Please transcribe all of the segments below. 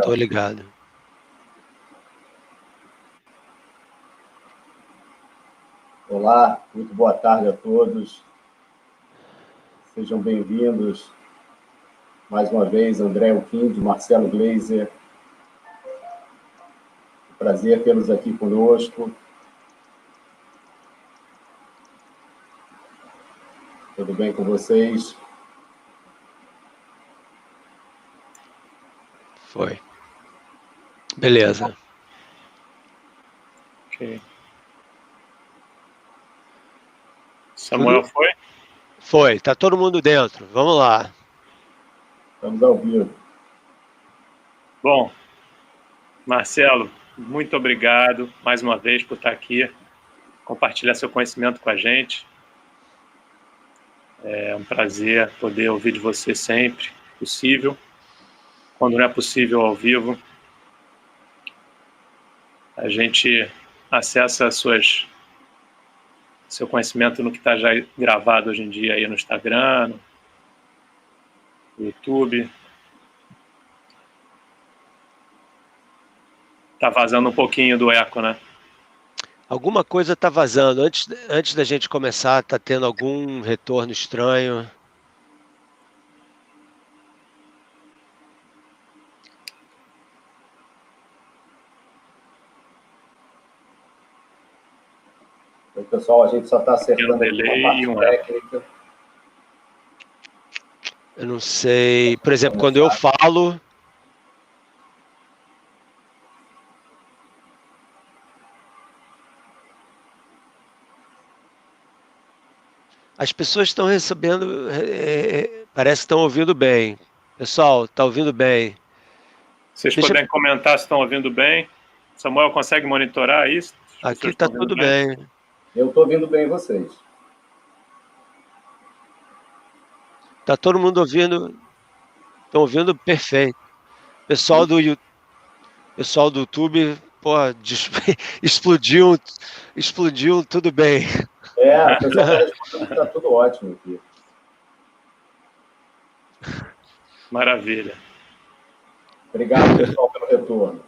Tô ligado. Olá, muito boa tarde a todos. Sejam bem-vindos mais uma vez, André Elquinde, Marcelo Gleiser. Prazer tê-los aqui conosco. Tudo bem com vocês? Foi. Beleza. Ok. Samuel foi? Foi. Tá todo mundo dentro. Vamos lá. Estamos ao vivo. Bom, Marcelo, muito obrigado mais uma vez por estar aqui, compartilhar seu conhecimento com a gente. É um prazer poder ouvir de você sempre, possível. Quando não é possível ao vivo, a gente acessa seu conhecimento no que está já gravado hoje em dia aí no Instagram, no YouTube. Tá vazando um pouquinho do eco, né? Alguma coisa tá vazando. Antes da gente começar, tá tendo algum retorno estranho. Então, pessoal, a gente só está acertando um delay a parte e um técnica. Eu não sei. Por exemplo, quando eu falo... As pessoas estão recebendo... parece que estão ouvindo bem. Pessoal, está ouvindo bem. Vocês puderem comentar se estão ouvindo bem. Samuel, consegue monitorar isso? Aqui está tudo bem. Eu estou ouvindo bem vocês. Está todo mundo ouvindo. Estão ouvindo perfeito. Pessoal do YouTube, pô, explodiu tudo bem. O pessoal está respondendo que está tudo ótimo aqui. Maravilha. Obrigado, pessoal, pelo retorno.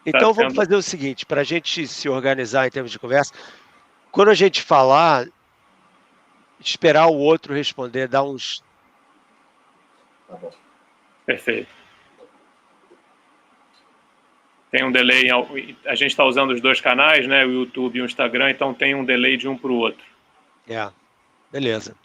Então vamos fazer o seguinte, para a gente se organizar em termos de conversa, quando a gente falar, esperar o outro responder, dar uns... Tá bom. Perfeito. Tem um delay, a gente está usando os dois canais, né, o YouTube e o Instagram, então tem um delay de um para o outro. Beleza.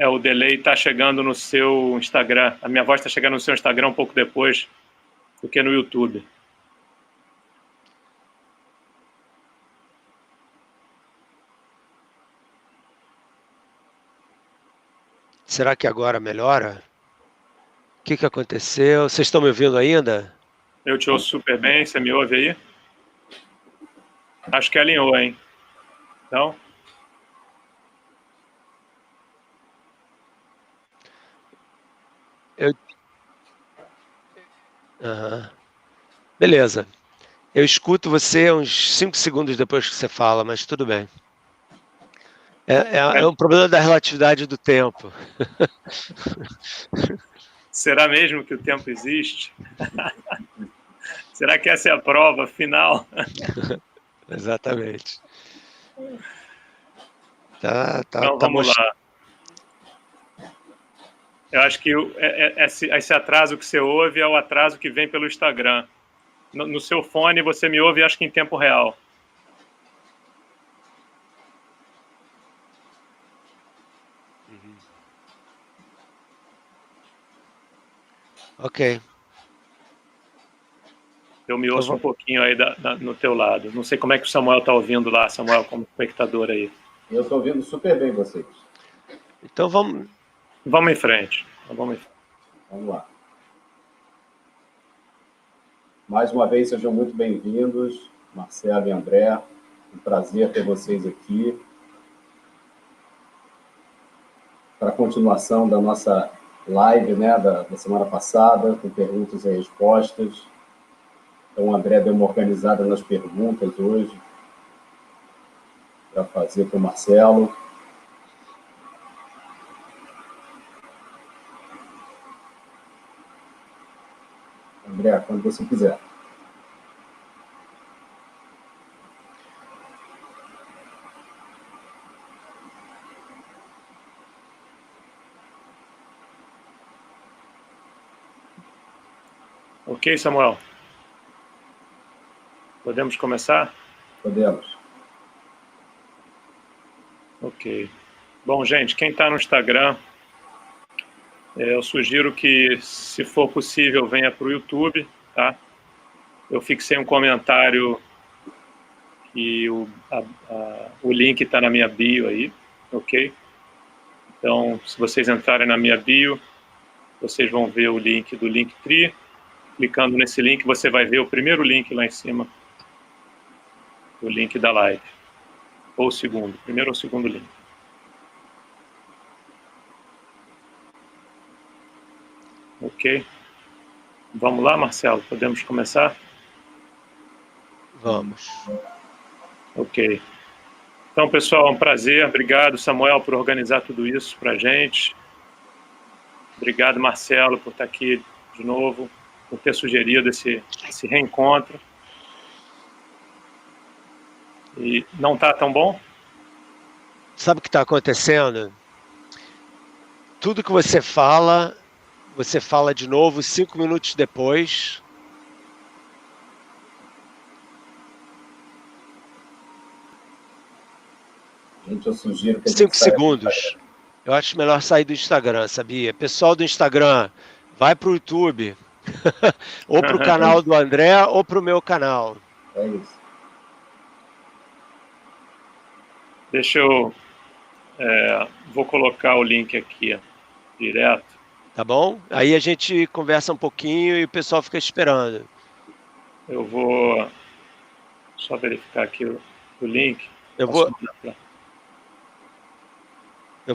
O delay está chegando no seu Instagram. A minha voz está chegando no seu Instagram um pouco depois do que no YouTube. Será que agora melhora? O que aconteceu? Vocês estão me ouvindo ainda? Eu te ouço super bem. Você me ouve aí? Acho que alinhou, hein? Então... Beleza. Eu escuto você uns 5 segundos depois que você fala, mas tudo bem. É um problema da relatividade do tempo. Será mesmo que o tempo existe? Será que essa é a prova final? Exatamente. Então vamos lá. Eu acho que esse atraso que você ouve é o atraso que vem pelo Instagram. No seu fone você me ouve, acho que em tempo real. Ok. Eu me ouço um pouquinho aí no teu lado. Não sei como é que o Samuel está ouvindo lá, Samuel, como espectador aí. Eu estou ouvindo super bem vocês. Então vamos em frente. Vamos lá. Mais uma vez, sejam muito bem-vindos, Marcelo e André. Um prazer ter vocês aqui. Para a continuação da nossa live, né, da semana passada, com perguntas e respostas. Então, o André deu uma organizada nas perguntas hoje, para fazer para o Marcelo. André, quando você quiser. Ok, Samuel? Podemos começar? Podemos. Ok. Bom, gente, quem está no Instagram, eu sugiro que, se for possível, venha para o YouTube, tá? Eu fixei um comentário e o link está na minha bio aí, ok? Então, se vocês entrarem na minha bio, vocês vão ver o link do Linktree. Clicando nesse link, você vai ver o primeiro link lá em cima, o link da live. Ou o segundo, primeiro ou segundo link. Ok. Vamos lá, Marcelo? Podemos começar? Vamos. Ok. Então, pessoal, é um prazer. Obrigado, Samuel, por organizar tudo isso para a gente. Obrigado, Marcelo, por estar aqui de novo, por ter sugerido esse reencontro. E não está tão bom? Sabe o que está acontecendo? Tudo que você fala de novo 5 minutos depois. Gente, eu sugiro que a gente 5 segundos. Eu acho melhor sair do Instagram, sabia? Pessoal do Instagram, vai para o YouTube. Ou para o canal do André, ou para o meu canal. É isso. Deixa eu... vou colocar o link aqui, direto. Tá bom? Aí a gente conversa um pouquinho e o pessoal fica esperando. Eu vou só verificar aqui o link. Eu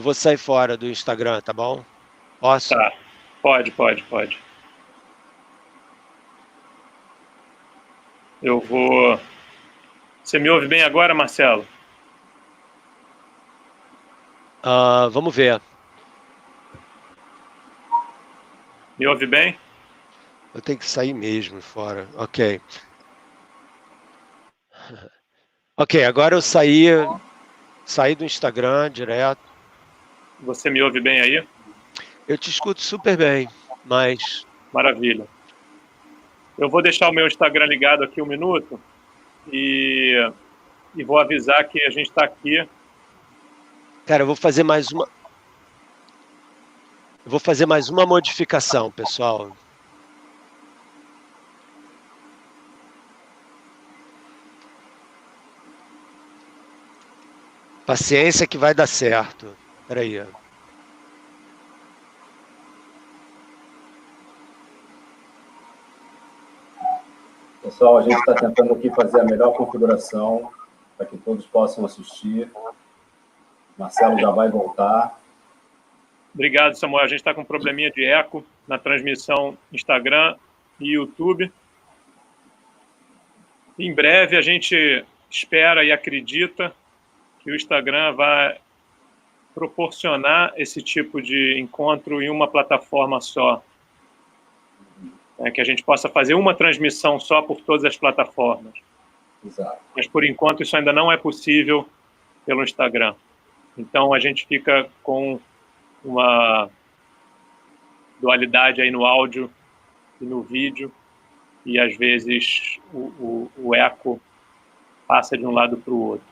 vou sair fora do Instagram, tá bom? Posso? Tá, pode. Eu vou... Você me ouve bem agora, Marcelo? Vamos ver. Me ouve bem? Eu tenho que sair mesmo fora. Ok. Ok, agora eu saí do Instagram direto. Você me ouve bem aí? Eu te escuto super bem, mas... Maravilha. Eu vou deixar o meu Instagram ligado aqui um minuto e vou avisar que a gente está aqui. Cara, eu vou fazer mais uma modificação, pessoal. Paciência que vai dar certo. Espera aí. Pessoal, a gente está tentando aqui fazer a melhor configuração para que todos possam assistir. Marcelo já vai voltar. Obrigado, Samuel. A gente está com um probleminha de eco na transmissão Instagram e YouTube. Em breve, a gente espera e acredita que o Instagram vai proporcionar esse tipo de encontro em uma plataforma só. Que a gente possa fazer uma transmissão só por todas as plataformas. Exato. Mas, por enquanto, isso ainda não é possível pelo Instagram. Então, a gente fica com uma dualidade aí no áudio e no vídeo, e, às vezes, o eco passa de um lado para o outro.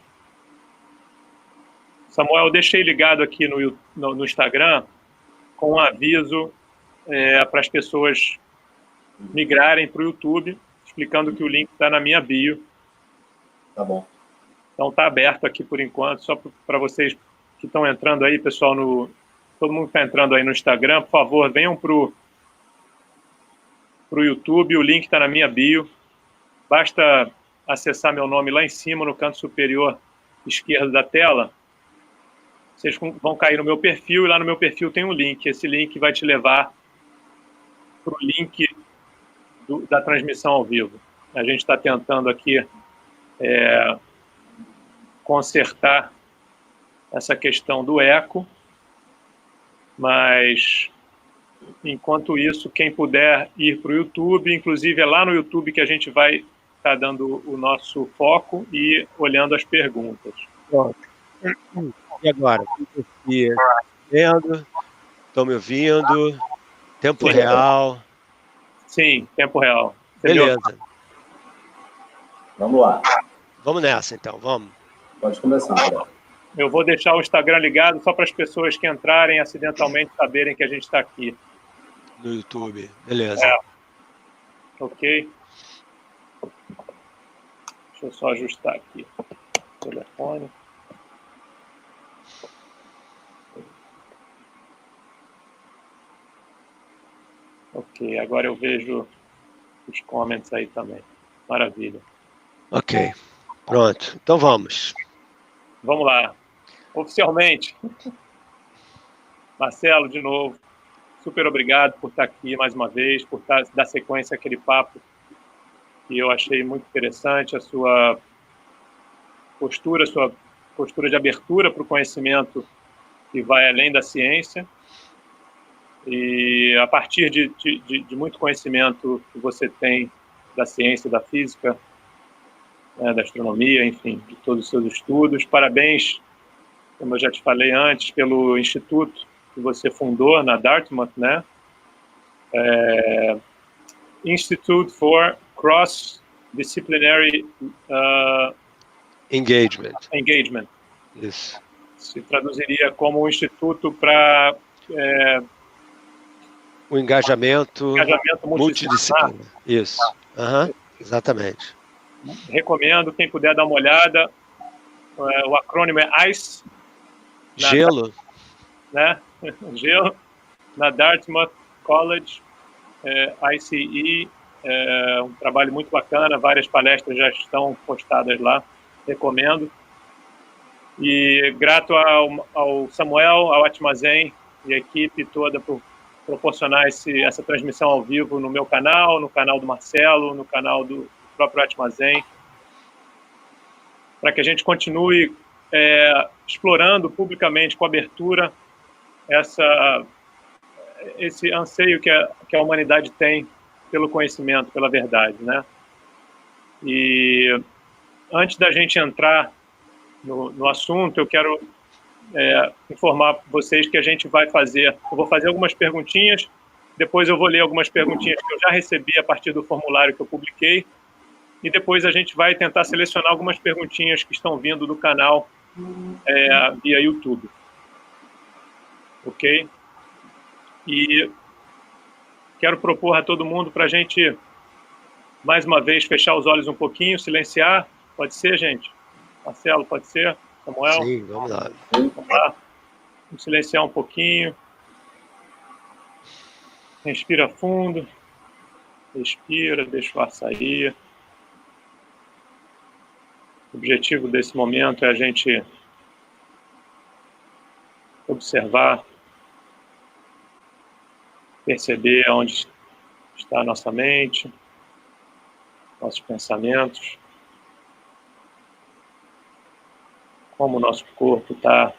Samuel, eu deixei ligado aqui no Instagram com um aviso para as pessoas migrarem para o YouTube, explicando que o link está na minha bio. Tá bom. Então está aberto aqui por enquanto, só para vocês que estão entrando aí, pessoal, todo mundo que está entrando aí no Instagram, por favor, venham para o YouTube, o link está na minha bio. Basta acessar meu nome lá em cima, no canto superior esquerdo da tela. Vocês vão cair no meu perfil, e lá no meu perfil tem um link. Esse link vai te levar para o link da transmissão ao vivo. A gente está tentando aqui consertar essa questão do eco, mas enquanto isso, quem puder ir para o YouTube, inclusive é lá no YouTube que a gente vai estar dando o nosso foco e olhando as perguntas. E agora? Estão me ouvindo? Tempo real? Sim, tempo real. Beleza. Vamos lá. Vamos nessa, então. Vamos. Pode começar, André. Eu vou deixar o Instagram ligado só para as pessoas que entrarem acidentalmente saberem que a gente está aqui. No YouTube. Beleza. Ok. Deixa eu só ajustar aqui o telefone. Ok, agora eu vejo os comments aí também. Maravilha. Ok. Pronto. Então vamos. Vamos lá. Oficialmente. Marcelo, de novo, super obrigado por estar aqui mais uma vez, por dar sequência àquele papo que eu achei muito interessante, a sua postura de abertura para o conhecimento que vai além da ciência. E a partir de muito conhecimento que você tem da ciência, da física, né, da astronomia, enfim, de todos os seus estudos. Parabéns, como eu já te falei antes, pelo instituto que você fundou na Dartmouth, né? Institute for Cross-Disciplinary Engagement. Isso. Se traduziria como um instituto para o engajamento multidisciplinar. Isso. Exatamente. Recomendo, quem puder dar uma olhada. O acrônimo é ICE. Gelo. Né? Gelo. Na Dartmouth College. ICE. Um trabalho muito bacana. Várias palestras já estão postadas lá. Recomendo. E grato ao Samuel, ao Atmazen e a equipe toda por proporcionar essa transmissão ao vivo no meu canal, no canal do Marcelo, no canal do próprio Atmazen, para que a gente continue explorando publicamente, com abertura, esse anseio que a humanidade tem pelo conhecimento, pela verdade, né? E antes da gente entrar no assunto, eu quero informar vocês que eu vou fazer algumas perguntinhas, depois eu vou ler algumas perguntinhas que eu já recebi a partir do formulário que eu publiquei, e depois a gente vai tentar selecionar algumas perguntinhas que estão vindo do canal via YouTube. Ok? E quero propor a todo mundo para a gente, mais uma vez, fechar os olhos um pouquinho, silenciar. Pode ser, gente? Marcelo, pode ser? Samuel? Sim, vamos lá. Vamos lá. Vamos silenciar um pouquinho. Respira fundo. Respira, deixa o ar sair. O objetivo desse momento é a gente observar, perceber onde está a nossa mente, nossos pensamentos, como o nosso corpo está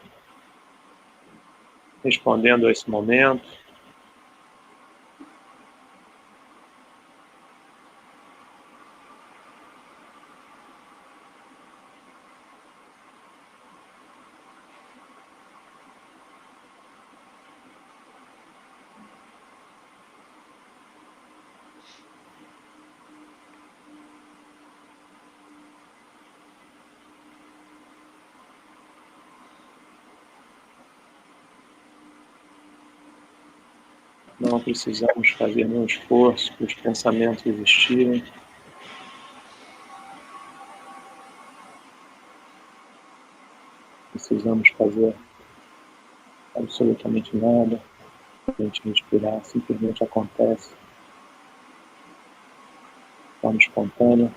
respondendo a esse momento. Não precisamos fazer nenhum esforço para os pensamentos existirem. Precisamos fazer absolutamente nada. A gente respirar simplesmente acontece de forma espontânea.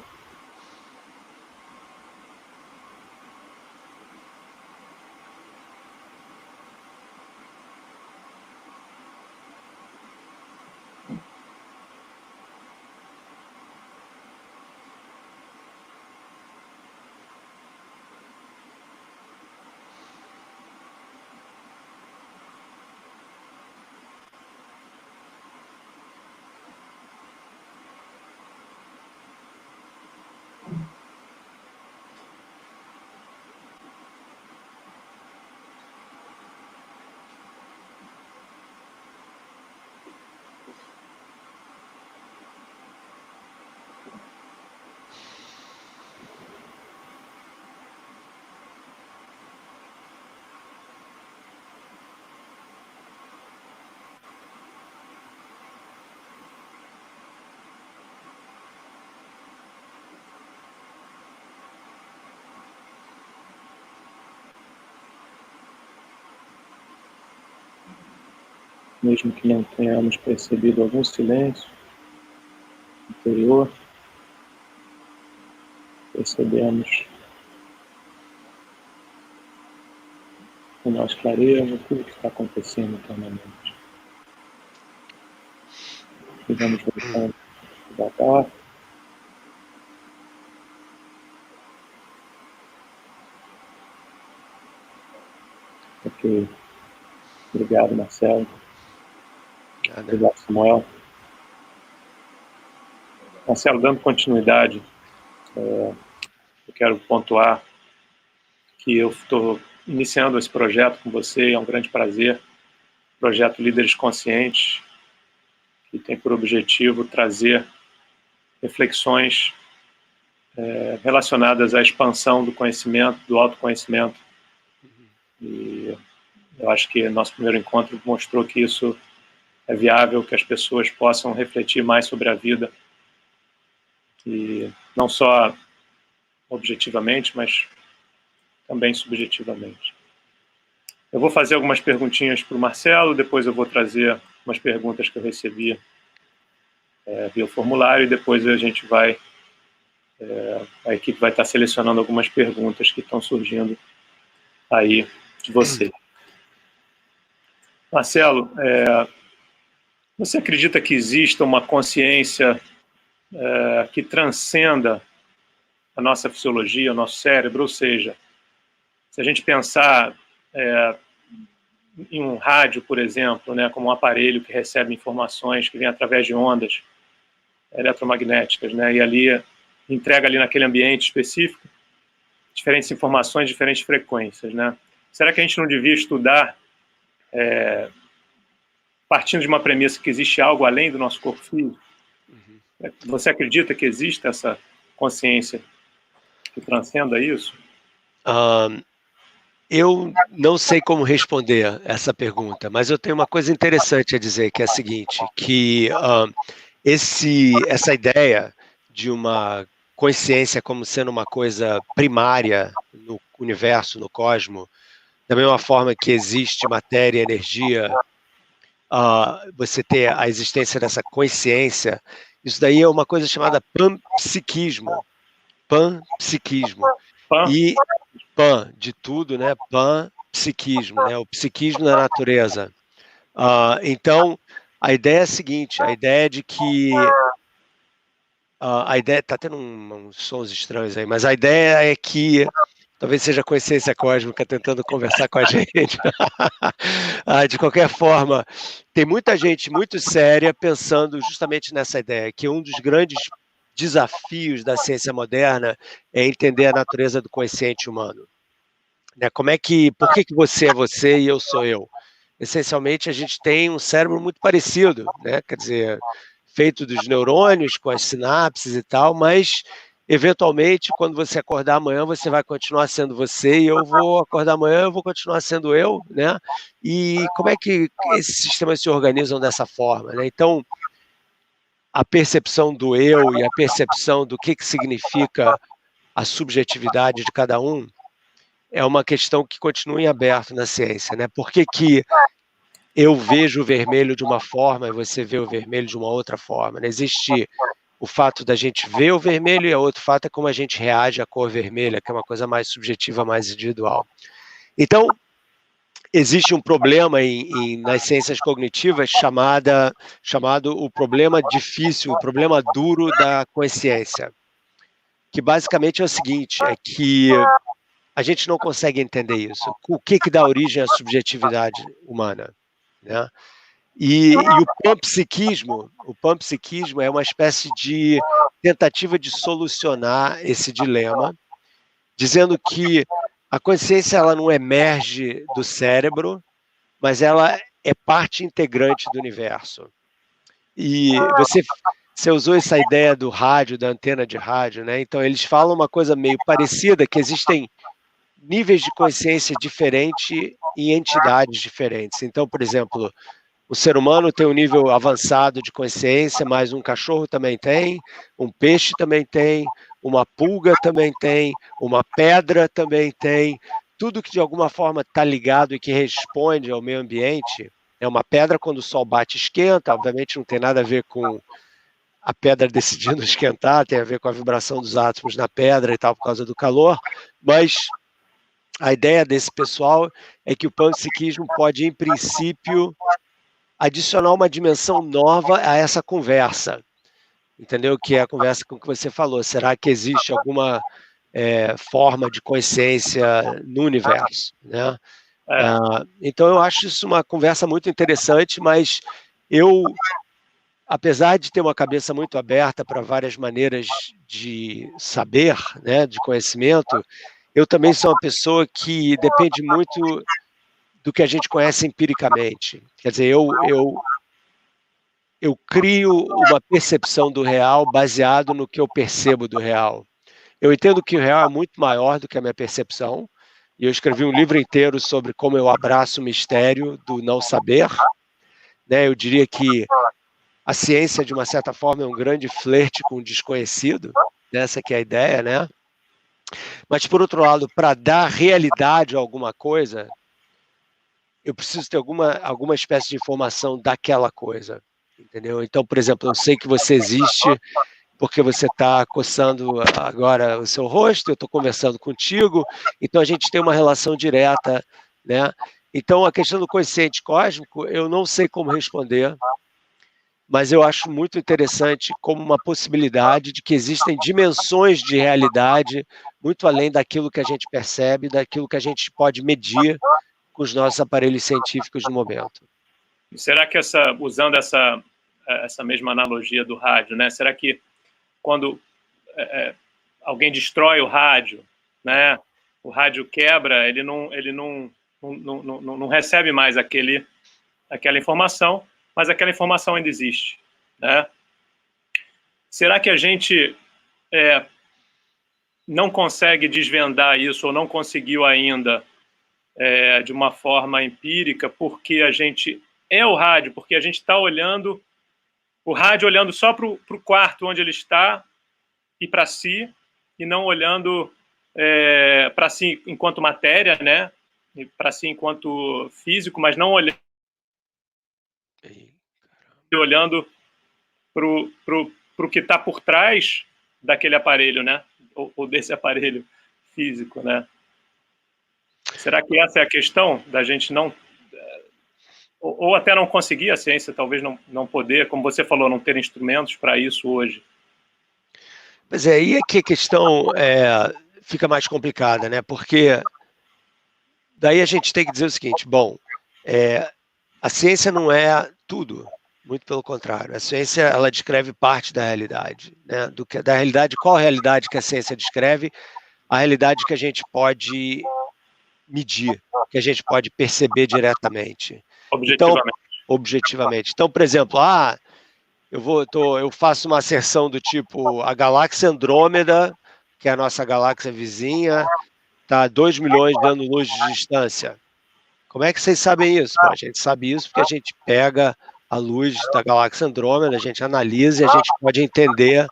mesmo que não tenhamos percebido algum silêncio interior, percebemos com mais clareza tudo que está acontecendo internamente. E vamos voltando devagar. Ok. Obrigado, Marcelo. Obrigado, Samuel. Marcelo, dando continuidade, eu quero pontuar que eu estou iniciando esse projeto com você, é um grande prazer. Projeto Líderes Conscientes, que tem por objetivo trazer reflexões relacionadas à expansão do conhecimento, do autoconhecimento. E eu acho que nosso primeiro encontro mostrou que isso é viável, que as pessoas possam refletir mais sobre a vida, e não só objetivamente, mas também subjetivamente. Eu vou fazer algumas perguntinhas para o Marcelo, depois eu vou trazer umas perguntas que eu recebi via formulário, e depois a gente vai, a equipe vai estar selecionando algumas perguntas que estão surgindo aí de você. Marcelo, você acredita que exista uma consciência que transcenda a nossa fisiologia, o nosso cérebro? Ou seja, se a gente pensar em um rádio, por exemplo, né, como um aparelho que recebe informações que vêm através de ondas eletromagnéticas, né, e ali entrega ali naquele ambiente específico diferentes informações, diferentes frequências, né? Será que a gente não devia estudar partindo de uma premissa que existe algo além do nosso corpo físico? Você acredita que existe essa consciência que transcenda isso? Eu não sei como responder essa pergunta, mas eu tenho uma coisa interessante a dizer, que é a seguinte, que essa ideia de uma consciência como sendo uma coisa primária no universo, no cosmos, da mesma forma que existe matéria e energia, você ter a existência dessa consciência, isso daí é uma coisa chamada panpsiquismo. Panpsiquismo. E pan, de tudo, né? Panpsiquismo, né? O psiquismo da natureza. Então, a ideia é a seguinte, a ideia é de que a ideia, tá tendo uns sons estranhos aí, mas a ideia é que talvez seja a consciência cósmica tentando conversar com a gente. De qualquer forma, tem muita gente muito séria pensando justamente nessa ideia, que um dos grandes desafios da ciência moderna é entender a natureza do consciente humano. Né? Por que você é você e eu sou eu? Essencialmente, a gente tem um cérebro muito parecido, né? Quer dizer, feito dos neurônios, com as sinapses e tal, mas, eventualmente, quando você acordar amanhã, você vai continuar sendo você, e eu vou acordar amanhã, eu vou continuar sendo eu, né? E como é que esses sistemas se organizam dessa forma, né? Então, a percepção do eu e a percepção do que significa a subjetividade de cada um é uma questão que continua em aberto na ciência, né? Por que eu vejo o vermelho de uma forma e você vê o vermelho de uma outra forma? Né? Existe o fato da gente ver o vermelho e o outro fato é como a gente reage à cor vermelha, que é uma coisa mais subjetiva, mais individual. Então, existe um problema nas ciências cognitivas chamado o problema difícil, o problema duro da consciência, que basicamente é o seguinte, é que a gente não consegue entender isso. O que dá origem à subjetividade humana? Né? E o panpsiquismo é uma espécie de tentativa de solucionar esse dilema, dizendo que a consciência ela não emerge do cérebro, mas ela é parte integrante do universo. E você usou essa ideia do rádio, da antena de rádio, né? Então eles falam uma coisa meio parecida, que existem níveis de consciência diferentes em entidades diferentes. Então, por exemplo, o ser humano tem um nível avançado de consciência, mas um cachorro também tem, um peixe também tem, uma pulga também tem, uma pedra também tem. Tudo que de alguma forma está ligado e que responde ao meio ambiente Uma pedra, quando o sol bate, esquenta, obviamente não tem nada a ver com a pedra decidindo esquentar, tem a ver com a vibração dos átomos na pedra e tal, por causa do calor, mas a ideia desse pessoal é que o panpsiquismo pode, em princípio, adicionar uma dimensão nova a essa conversa, entendeu? Que é a conversa com que você falou. Será que existe alguma forma de consciência no universo, né? Então eu acho isso uma conversa muito interessante, mas eu, apesar de ter uma cabeça muito aberta para várias maneiras de saber, né, de conhecimento, eu também sou uma pessoa que depende muito do que a gente conhece empiricamente. Quer dizer, eu crio uma percepção do real baseado no que eu percebo do real. Eu entendo que o real é muito maior do que a minha percepção, e eu escrevi um livro inteiro sobre como eu abraço o mistério do não saber, né? Eu diria que a ciência, de uma certa forma, é um grande flerte com o desconhecido, essa que é a ideia, né? Mas, por outro lado, para dar realidade a alguma coisa, eu preciso ter alguma espécie de informação daquela coisa, entendeu? Então, por exemplo, eu sei que você existe porque você está coçando agora o seu rosto, eu estou conversando contigo, então a gente tem uma relação direta, né? Então, a questão do consciente cósmico, eu não sei como responder, mas eu acho muito interessante como uma possibilidade de que existem dimensões de realidade muito além daquilo que a gente percebe, daquilo que a gente pode medir com os nossos aparelhos científicos no momento. Será que usando essa mesma analogia do rádio, né? Será que quando alguém destrói o rádio, né? O rádio quebra, ele não recebe mais aquela informação, mas aquela informação ainda existe, né? Será que a gente não consegue desvendar isso, ou não conseguiu ainda de uma forma empírica, porque a gente é o rádio, porque a gente está olhando o rádio, olhando só para o quarto onde ele está e para si, e não olhando para si enquanto matéria, né? Para si enquanto físico, mas não olhando para o que está por trás daquele aparelho, né? Ou desse aparelho físico, né? Será que essa é a questão da gente não... Ou até não conseguir, a ciência talvez não poder, como você falou, não ter instrumentos para isso hoje? Pois é, aí é que a questão fica mais complicada, né? Porque daí a gente tem que dizer o seguinte, bom, a ciência não é tudo, muito pelo contrário. A ciência, ela descreve parte da realidade, né? Da realidade, qual a realidade que a ciência descreve? A realidade que a gente pode medir, que a gente pode perceber diretamente. Objetivamente. Então, objetivamente. Então, por exemplo, eu faço uma asserção do tipo, a galáxia Andrômeda, que é a nossa galáxia vizinha, está a 2 milhões de anos-luz de distância. Como é que vocês sabem isso? Pô, a gente sabe isso porque a gente pega a luz da galáxia Andrômeda, a gente analisa e a gente pode entender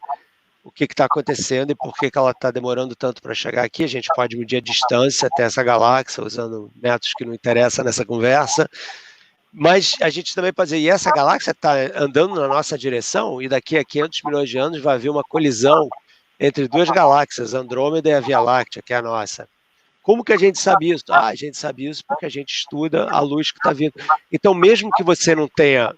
o que está acontecendo e por que ela está demorando tanto para chegar aqui. A gente pode medir a distância até essa galáxia, usando métodos que não interessam nessa conversa. Mas a gente também pode dizer, e essa galáxia está andando na nossa direção, e daqui a 500 milhões de anos vai haver uma colisão entre duas galáxias, Andrômeda e a Via Láctea, que é a nossa. Como que a gente sabe isso? A gente sabe isso porque a gente estuda a luz que está vindo. Então, mesmo que você não tenha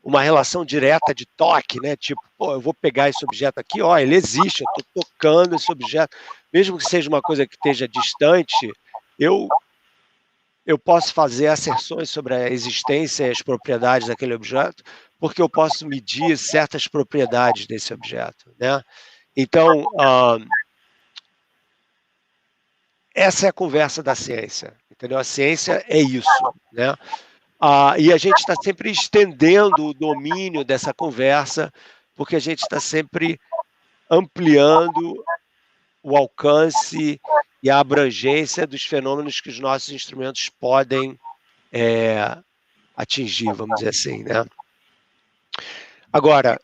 uma relação direta de toque, né? Tipo, pô, eu vou pegar esse objeto aqui, ó, ele existe, eu estou tocando esse objeto. Mesmo que seja uma coisa que esteja distante, eu posso fazer asserções sobre a existência e as propriedades daquele objeto, porque eu posso medir certas propriedades desse objeto, né? Então, essa é a conversa da ciência, entendeu? A ciência é isso, né? E a gente está sempre estendendo o domínio dessa conversa, porque a gente está sempre ampliando o alcance e a abrangência dos fenômenos que os nossos instrumentos podem atingir, vamos dizer assim, né? Agora,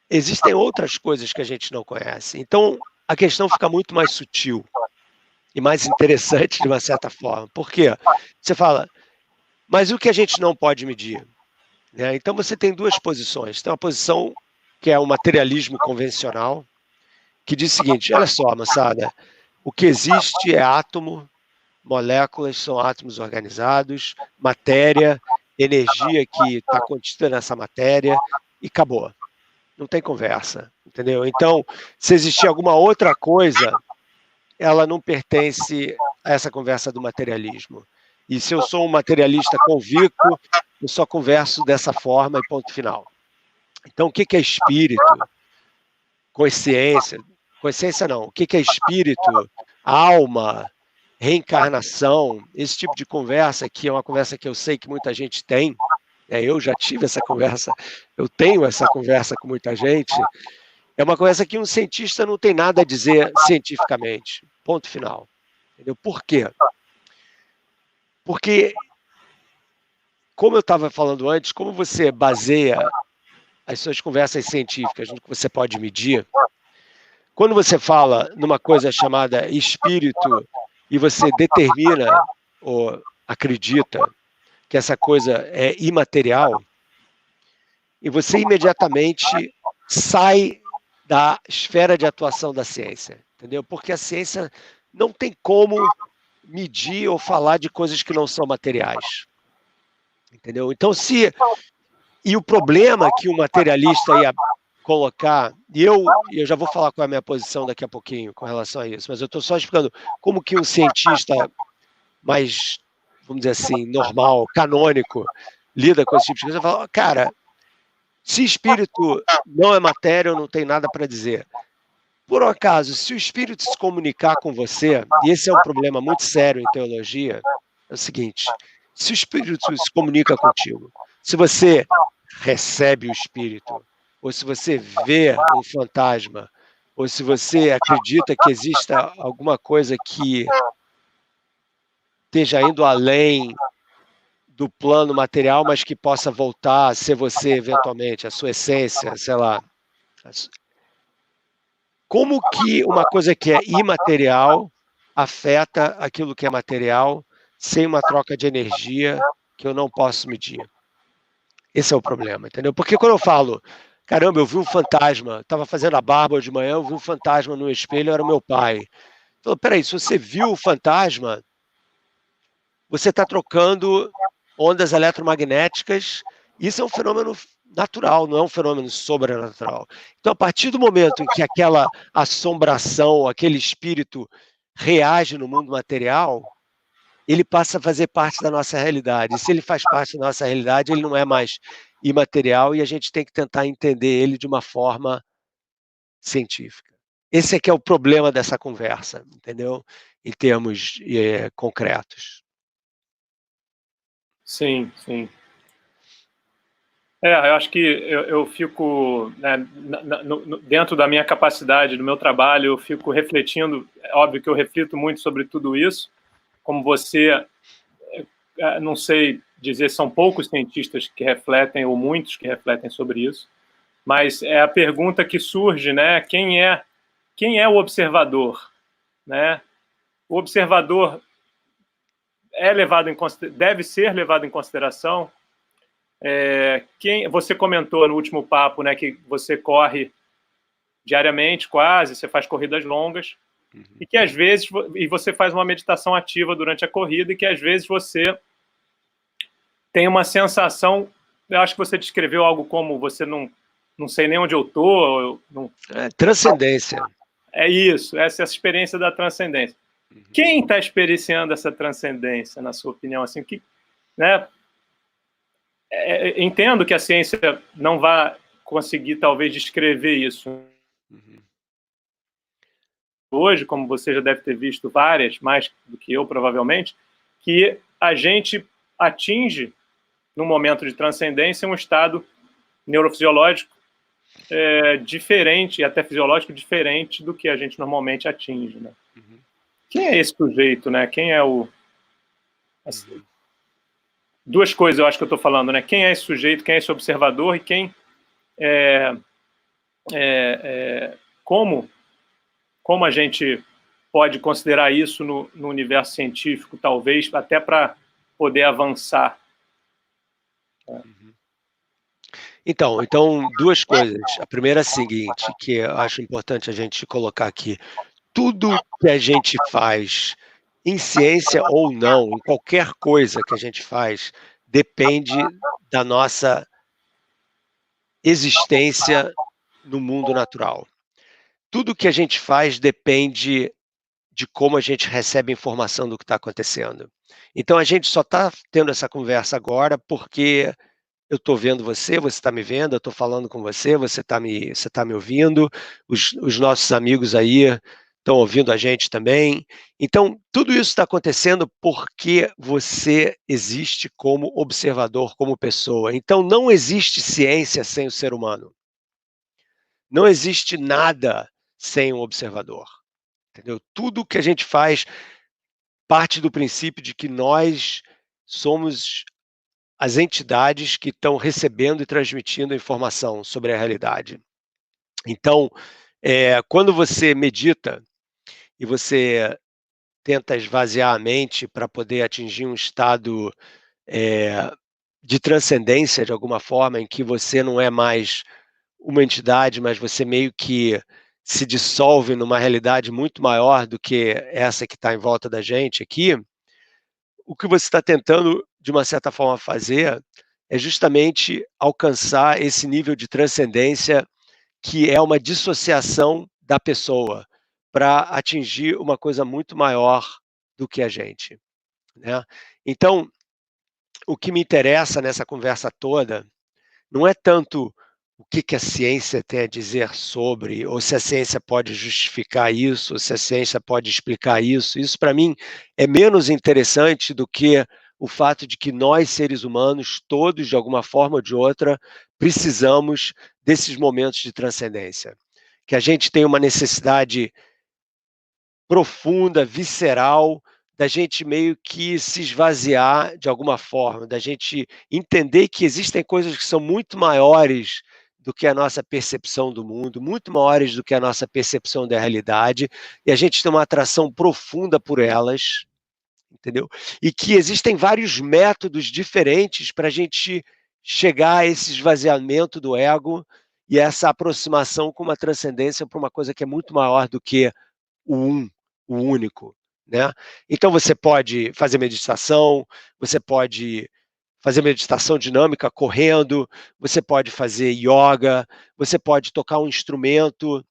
existem outras coisas que a gente não conhece. Então, a questão fica muito mais sutil e mais interessante, de uma certa forma. Por quê? Você fala, Mas o que a gente não pode medir? Né? Então você tem duas posições. Tem uma posição que é o materialismo convencional, que diz o seguinte: olha só, moçada, o que existe é átomo, moléculas são átomos organizados, matéria, energia que está contida nessa matéria, e acabou. Não tem conversa, entendeu? Então, se existir alguma outra coisa, ela não pertence a essa conversa do materialismo. E se eu sou um materialista convicto, eu só converso dessa forma e ponto final. Então, o que é espírito? Consciência? Consciência não. O que é espírito? Alma? Reencarnação? Esse tipo de conversa, que é uma conversa que eu sei que muita gente tem, eu já tive essa conversa, eu tenho essa conversa com muita gente, é uma conversa que um cientista não tem nada a dizer cientificamente. Ponto final. Entendeu? Por quê? Porque, como eu estava falando antes, como você baseia as suas conversas científicas no que você pode medir, quando você fala numa coisa chamada espírito e você determina ou acredita que essa coisa é imaterial, e você imediatamente sai da esfera de atuação da ciência, entendeu? Porque a ciência não tem como medir ou falar de coisas que não são materiais, entendeu? Então, e o problema que o materialista ia colocar, e eu já vou falar qual é a minha posição daqui a pouquinho com relação a isso, mas eu estou só explicando como que um cientista mais, vamos dizer assim, normal, canônico, lida com esse tipo de coisa. Fala, cara, se espírito não é matéria, eu não tenho nada para dizer. Por um acaso, se o espírito se comunicar com você, e esse é um problema muito sério em teologia, é o seguinte: se o espírito se comunica contigo, se você recebe o espírito, ou se você vê um fantasma, ou se você acredita que exista alguma coisa que esteja indo além do plano material, mas que possa voltar a ser você eventualmente, a sua essência, sei lá. Como que uma coisa que é imaterial afeta aquilo que é material sem uma troca de energia que eu não posso medir? Esse é o problema, entendeu? Porque quando eu falo, caramba, eu vi um fantasma, estava fazendo a barba hoje de manhã, eu vi um fantasma no espelho, era o meu pai. Então, peraí, se você viu o fantasma, você está trocando ondas eletromagnéticas, isso é um fenômeno natural, não é um fenômeno sobrenatural. Então, a partir do momento em que aquela assombração, aquele espírito reage no mundo material, ele passa a fazer parte da nossa realidade. E se ele faz parte da nossa realidade, ele não é mais imaterial e a gente tem que tentar entender ele de uma forma científica. Esse é que é o problema dessa conversa, entendeu? Em termos concretos. Sim, sim. Eu acho que eu fico, né, dentro da minha capacidade, do meu trabalho, eu fico refletindo, é óbvio que eu reflito muito sobre tudo isso, como você, não sei dizer, são poucos cientistas que refletem, ou muitos que refletem sobre isso, mas é a pergunta que surge, né, quem é o observador, né? O observador deve ser levado em consideração. Você comentou no último papo, né, que você corre diariamente, quase, você faz corridas longas, e que às vezes você faz uma meditação ativa durante a corrida, e que às vezes você tem uma sensação, eu acho que você descreveu algo como você não sei nem onde eu tô. Transcendência. É isso, essa experiência da transcendência. Quem está experienciando essa transcendência, na sua opinião? Assim, né? Entendo que a ciência não vai conseguir, talvez, descrever isso. Hoje, como você já deve ter visto várias, mais do que eu, provavelmente, que a gente atinge, no momento de transcendência, um estado neurofisiológico diferente, e até fisiológico diferente do que a gente normalmente atinge. Né? Quem é esse sujeito? Né? Quem é o... Duas coisas eu acho que eu estou falando, né? Quem é esse sujeito, quem é esse observador e quem como a gente pode considerar isso no universo científico, talvez até para poder avançar Então, duas coisas. A primeira é a seguinte, que eu acho importante a gente colocar aqui. Tudo que a gente faz, em ciência ou não, em qualquer coisa que a gente faz, depende da nossa existência no mundo natural. Tudo que a gente faz depende de como a gente recebe informação do que está acontecendo. Então, a gente só está tendo essa conversa agora porque eu estou vendo você, você está me vendo, eu estou falando com você, você está me ouvindo, os nossos amigos aí estão ouvindo a gente também. Então, tudo isso está acontecendo porque você existe como observador, como pessoa. Então, não existe ciência sem o ser humano. Não existe nada sem um observador. Entendeu? Tudo que a gente faz parte do princípio de que nós somos as entidades que estão recebendo e transmitindo informação sobre a realidade. Então, quando você medita e você tenta esvaziar a mente para poder atingir um estado de transcendência, de alguma forma, em que você não é mais uma entidade, mas você meio que se dissolve numa realidade muito maior do que essa que está em volta da gente aqui, o que você está tentando, de uma certa forma, fazer é justamente alcançar esse nível de transcendência que é uma dissociação da pessoa para atingir uma coisa muito maior do que a gente, né? Então, o que me interessa nessa conversa toda não é tanto o que a ciência tem a dizer sobre, ou se a ciência pode justificar isso, ou se a ciência pode explicar isso. Isso, para mim, é menos interessante do que o fato de que nós, seres humanos, todos, de alguma forma ou de outra, precisamos desses momentos de transcendência. Que a gente tem uma necessidade profunda, visceral, da gente meio que se esvaziar de alguma forma, da gente entender que existem coisas que são muito maiores do que a nossa percepção do mundo, muito maiores do que a nossa percepção da realidade, e a gente tem uma atração profunda por elas, entendeu? E que existem vários métodos diferentes para a gente chegar a esse esvaziamento do ego e essa aproximação com uma transcendência para uma coisa que é muito maior do que o único, né? Então você pode fazer meditação, você pode fazer meditação dinâmica correndo, você pode fazer yoga, você pode tocar um instrumento,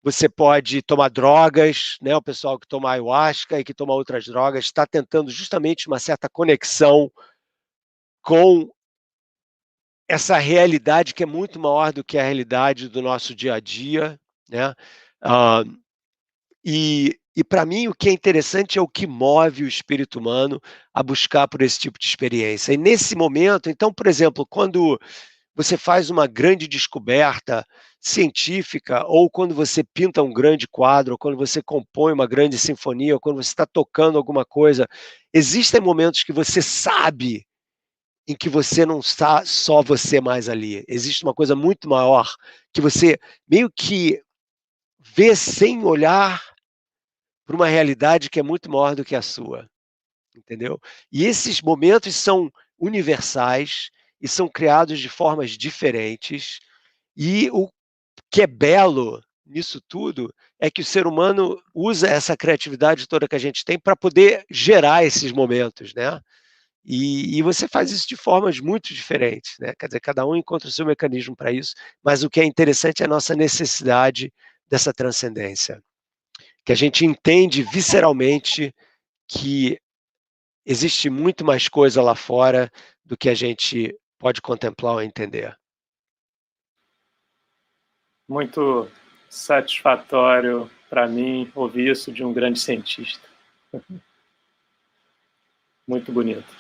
você pode tomar drogas, né? O pessoal que toma ayahuasca e que toma outras drogas está tentando justamente uma certa conexão com essa realidade que é muito maior do que a realidade do nosso dia a dia, né? Ah, e para mim o que é interessante é o que move o espírito humano a buscar por esse tipo de experiência. E nesse momento, então, por exemplo, quando você faz uma grande descoberta científica, ou quando você pinta um grande quadro, ou quando você compõe uma grande sinfonia, ou quando você está tocando alguma coisa, existem momentos que você sabe em que você não está só você mais ali. Existe uma coisa muito maior que você meio que vê sem olhar para uma realidade que é muito maior do que a sua, entendeu? E esses momentos são universais e são criados de formas diferentes, e o que é belo nisso tudo é que o ser humano usa essa criatividade toda que a gente tem para poder gerar esses momentos, né? E você faz isso de formas muito diferentes, né? Quer dizer, cada um encontra o seu mecanismo para isso, mas o que é interessante é a nossa necessidade dessa transcendência, que a gente entende visceralmente que existe muito mais coisa lá fora do que a gente pode contemplar ou entender. Muito satisfatório para mim ouvir isso de um grande cientista. Muito bonito.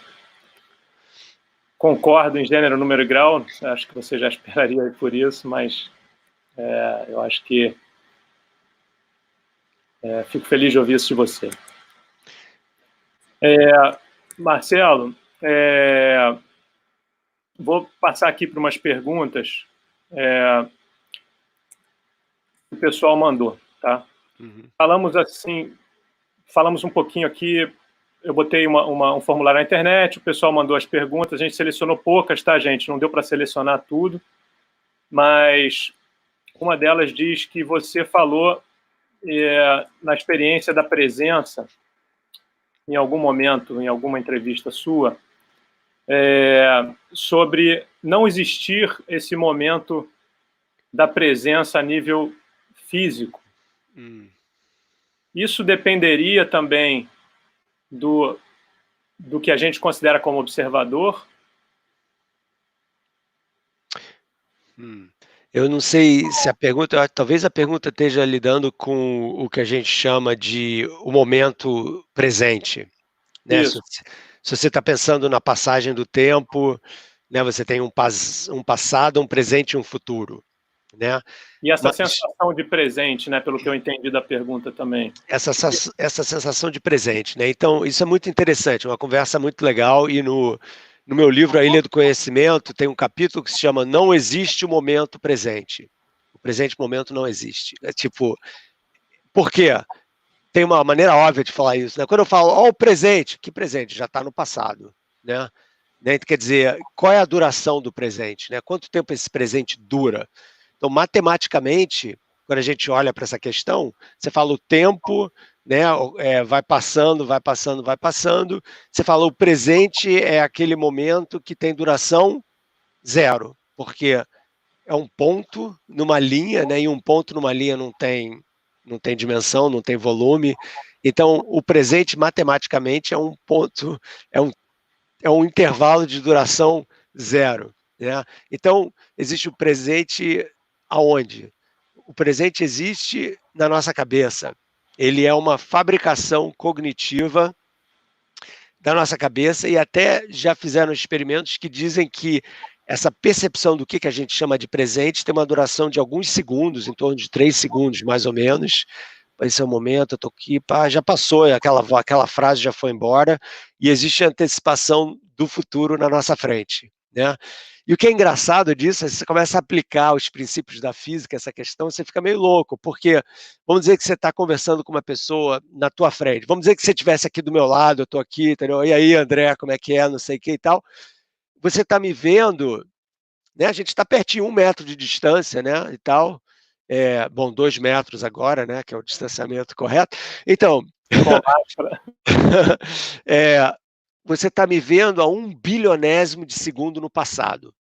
Concordo em gênero, número e grau, acho que você já esperaria por isso, mas eu acho que fico feliz de ouvir isso de você. Marcelo, vou passar aqui para umas perguntas que o pessoal mandou, tá? Falamos um pouquinho aqui eu botei um formulário na internet, o pessoal mandou as perguntas, a gente selecionou poucas, tá, gente? Não deu para selecionar tudo, mas uma delas diz que você falou na experiência da presença, em algum momento, em alguma entrevista sua, sobre não existir esse momento da presença a nível físico. Isso dependeria também do que a gente considera como observador? Eu não sei se a pergunta, talvez a pergunta esteja lidando com o que a gente chama de o momento presente, né? Isso. Se você está pensando na passagem do tempo, né? Você tem um passado, um presente e um futuro, né? E essa sensação de presente, né? Pelo que eu entendi da pergunta também. Essa sensação de presente, né? Então, isso é muito interessante, uma conversa muito legal, e no meu livro A Ilha do Conhecimento tem um capítulo que se chama Não Existe o Momento Presente. O presente momento não existe. É tipo, por quê? Tem uma maneira óbvia de falar isso, né? Quando eu falo, ó, o presente, que presente? Já está no passado, né? Quer dizer, qual é a duração do presente, né? Quanto tempo esse presente dura? Então, matematicamente, quando a gente olha para essa questão, você fala o tempo, né, vai passando, vai passando, vai passando. Você fala o presente é aquele momento que tem duração zero, porque é um ponto numa linha, né, e um ponto numa linha não tem dimensão, não tem volume. Então, o presente, matematicamente, é um ponto, é um intervalo de duração zero, né? Então, existe o presente aonde? O presente existe na nossa cabeça. Ele é uma fabricação cognitiva da nossa cabeça, e até já fizeram experimentos que dizem que essa percepção do que a gente chama de presente tem uma duração de alguns segundos, em torno de 3 segundos, mais ou menos. Esse é o momento, eu estou aqui, pá, já passou, aquela frase já foi embora, e existe antecipação do futuro na nossa frente, né? E o que é engraçado disso é que você começa a aplicar os princípios da física, essa questão, você fica meio louco, porque vamos dizer que você está conversando com uma pessoa na tua frente, vamos dizer que você estivesse aqui do meu lado, eu estou aqui, entendeu? E aí, André, como é que é, não sei o que e tal. Você está me vendo, né? A gente está pertinho, 1 metro de distância, né? E tal. Bom, 2 metros agora, né? Que é o distanciamento correto. Então, você está me vendo a 1 bilionésimo de segundo no passado.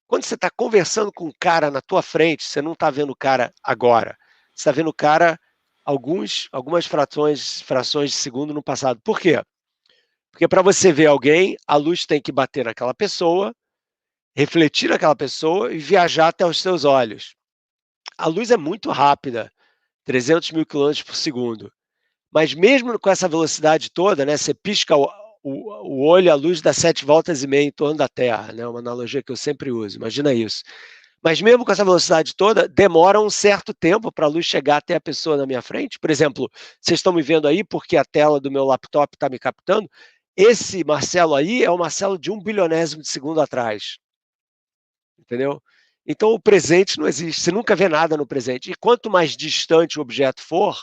Quando você está conversando com um cara na tua frente, você não está vendo o cara agora. Você está vendo o cara algumas frações de segundo no passado. Por quê? Porque para você ver alguém, a luz tem que bater naquela pessoa, refletir naquela pessoa e viajar até os seus olhos. A luz é muito rápida, 300 mil quilômetros por segundo. Mas mesmo com essa velocidade toda, né, você pisca o olho, a luz dá 7 voltas e meia em torno da Terra, né, uma analogia que eu sempre uso, imagina isso. Mas mesmo com essa velocidade toda, demora um certo tempo para a luz chegar até a pessoa na minha frente. Por exemplo, vocês estão me vendo aí porque a tela do meu laptop está me captando. Esse Marcelo aí é o Marcelo de 1 bilionésimo de segundo atrás. Entendeu? Então o presente não existe, você nunca vê nada no presente. E quanto mais distante o objeto for,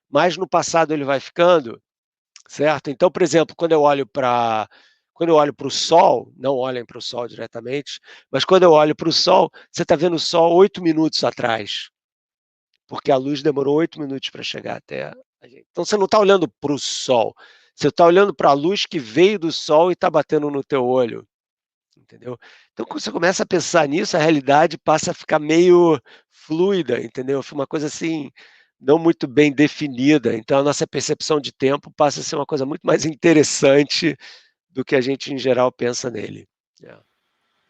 mais no passado ele vai ficando, certo? Então, por exemplo, quando eu olho para o Sol, não olhem para o Sol diretamente, mas quando eu olho para o Sol, você está vendo o Sol 8 minutos atrás, porque a luz demorou 8 minutos para chegar até a gente. Então você não está olhando para o Sol, você está olhando para a luz que veio do Sol e está batendo no teu olho. Entendeu? Então, quando você começa a pensar nisso, a realidade passa a ficar meio fluida, entendeu? Foi uma coisa assim, não muito bem definida. Então, a nossa percepção de tempo passa a ser uma coisa muito mais interessante do que a gente, em geral, pensa nele.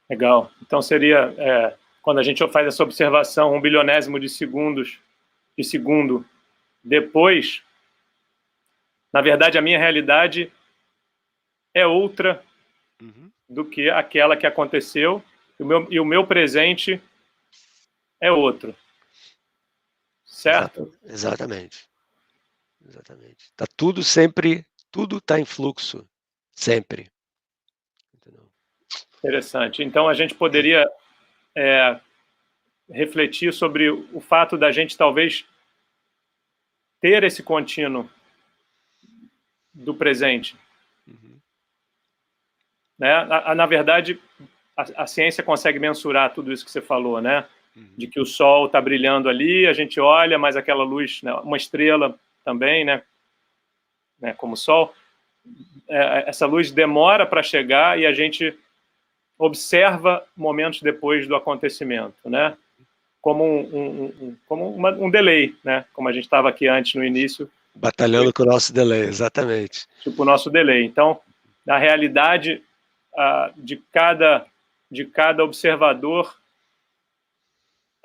Legal. Então, seria, quando a gente faz essa observação, 1 bilionésimo de segundo depois, na verdade, a minha realidade é outra do que aquela que aconteceu, e o meu presente é outro. Certo? Exatamente. Tá tudo sempre, tudo está em fluxo, sempre. Entendeu? Interessante. Então, a gente poderia refletir sobre o fato da gente talvez ter esse contínuo do presente. Uhum. Né? Na verdade, a ciência consegue mensurar tudo isso que você falou, né? Uhum. De que o Sol está brilhando ali, a gente olha, mas aquela luz, né? Uma estrela também, né? Como o Sol, essa luz demora para chegar e a gente observa momentos depois do acontecimento, né? Como um delay, né? Como a gente estava aqui antes no início. Batalhando com o nosso delay, exatamente. Tipo o nosso delay. Então, na realidade, de cada observador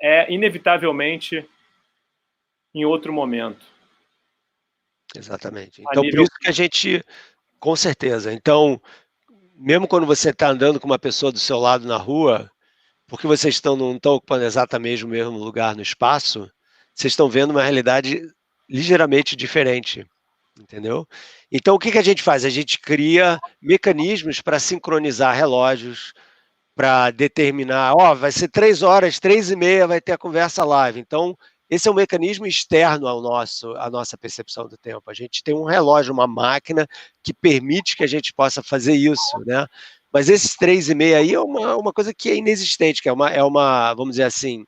é inevitavelmente em outro momento. Exatamente. Então, por isso que a gente, com certeza. Então, mesmo quando você está andando com uma pessoa do seu lado na rua, porque vocês não estão ocupando exatamente o mesmo lugar no espaço, vocês estão vendo uma realidade ligeiramente diferente, entendeu? Então, o que a gente faz? A gente cria mecanismos para sincronizar relógios, para determinar, vai ser 3 horas, 3h30 vai ter a conversa live. Então, esse é um mecanismo externo à nossa percepção do tempo. A gente tem um relógio, uma máquina que permite que a gente possa fazer isso, né? Mas esses 3h30 aí é uma coisa que é inexistente, que é uma, vamos dizer assim,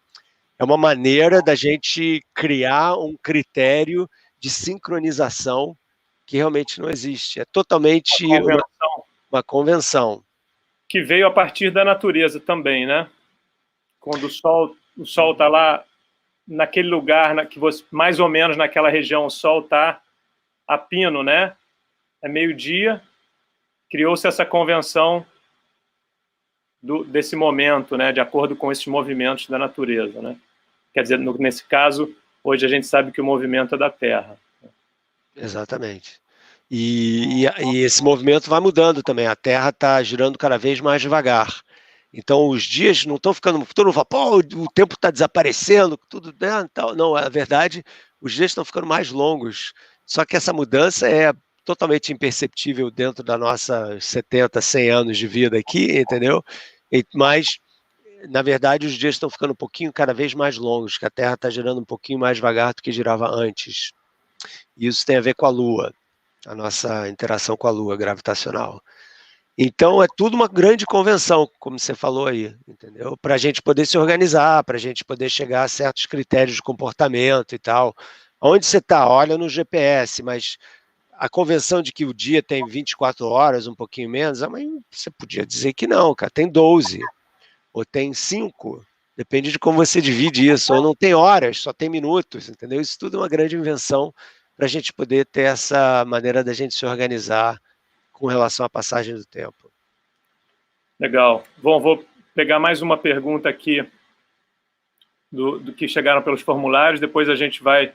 é uma maneira da gente criar um critério de sincronização que realmente não existe. É totalmente uma convenção. Que veio a partir da natureza também, né? Quando o sol está lá naquele lugar, que você, mais ou menos naquela região, o sol está a pino, né? É meio-dia, criou-se essa convenção desse momento, né? De acordo com esses movimentos da natureza, né? Quer dizer, nesse caso, hoje a gente sabe que o movimento é da Terra. Exatamente. E esse movimento vai mudando também. A Terra está girando cada vez mais devagar. Então, os dias não estão ficando... Todo mundo fala, pô, o tempo está desaparecendo, tudo... Né, tal. Não, na verdade, os dias estão ficando mais longos. Só que essa mudança é totalmente imperceptível dentro da nossa 70, 100 anos de vida aqui, entendeu? Mas, na verdade, os dias estão ficando um pouquinho, cada vez mais longos, que a Terra está girando um pouquinho mais devagar do que girava antes. E isso tem a ver com a Lua, a nossa interação com a Lua gravitacional. Então, é tudo uma grande convenção, como você falou aí, entendeu? Para a gente poder se organizar, para a gente poder chegar a certos critérios de comportamento e tal. Onde você está? Olha no GPS, mas a convenção de que o dia tem 24 horas, um pouquinho menos, mas você podia dizer que não, cara, tem 12, ou tem 5, depende de como você divide isso, ou não tem horas, só tem minutos, entendeu? Isso tudo é uma grande invenção para a gente poder ter essa maneira da gente se organizar com relação à passagem do tempo. Legal. Bom, vou pegar mais uma pergunta aqui do que chegaram pelos formulários, depois a gente vai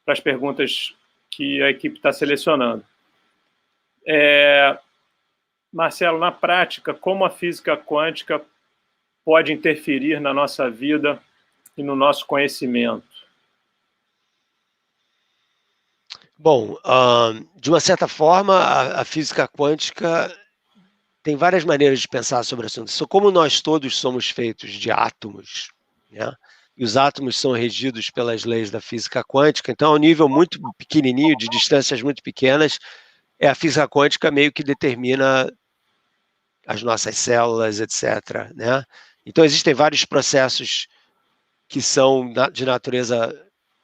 para as perguntas que a equipe está selecionando. Marcelo, na prática, como a física quântica pode interferir na nossa vida e no nosso conhecimento? Bom, de uma certa forma, a física quântica tem várias maneiras de pensar sobre o assunto. Como nós todos somos feitos de átomos, né? E os átomos são regidos pelas leis da física quântica, então, a um nível muito pequenininho, de distâncias muito pequenas, a física quântica meio que determina as nossas células, etc., né? Então, existem vários processos que são de natureza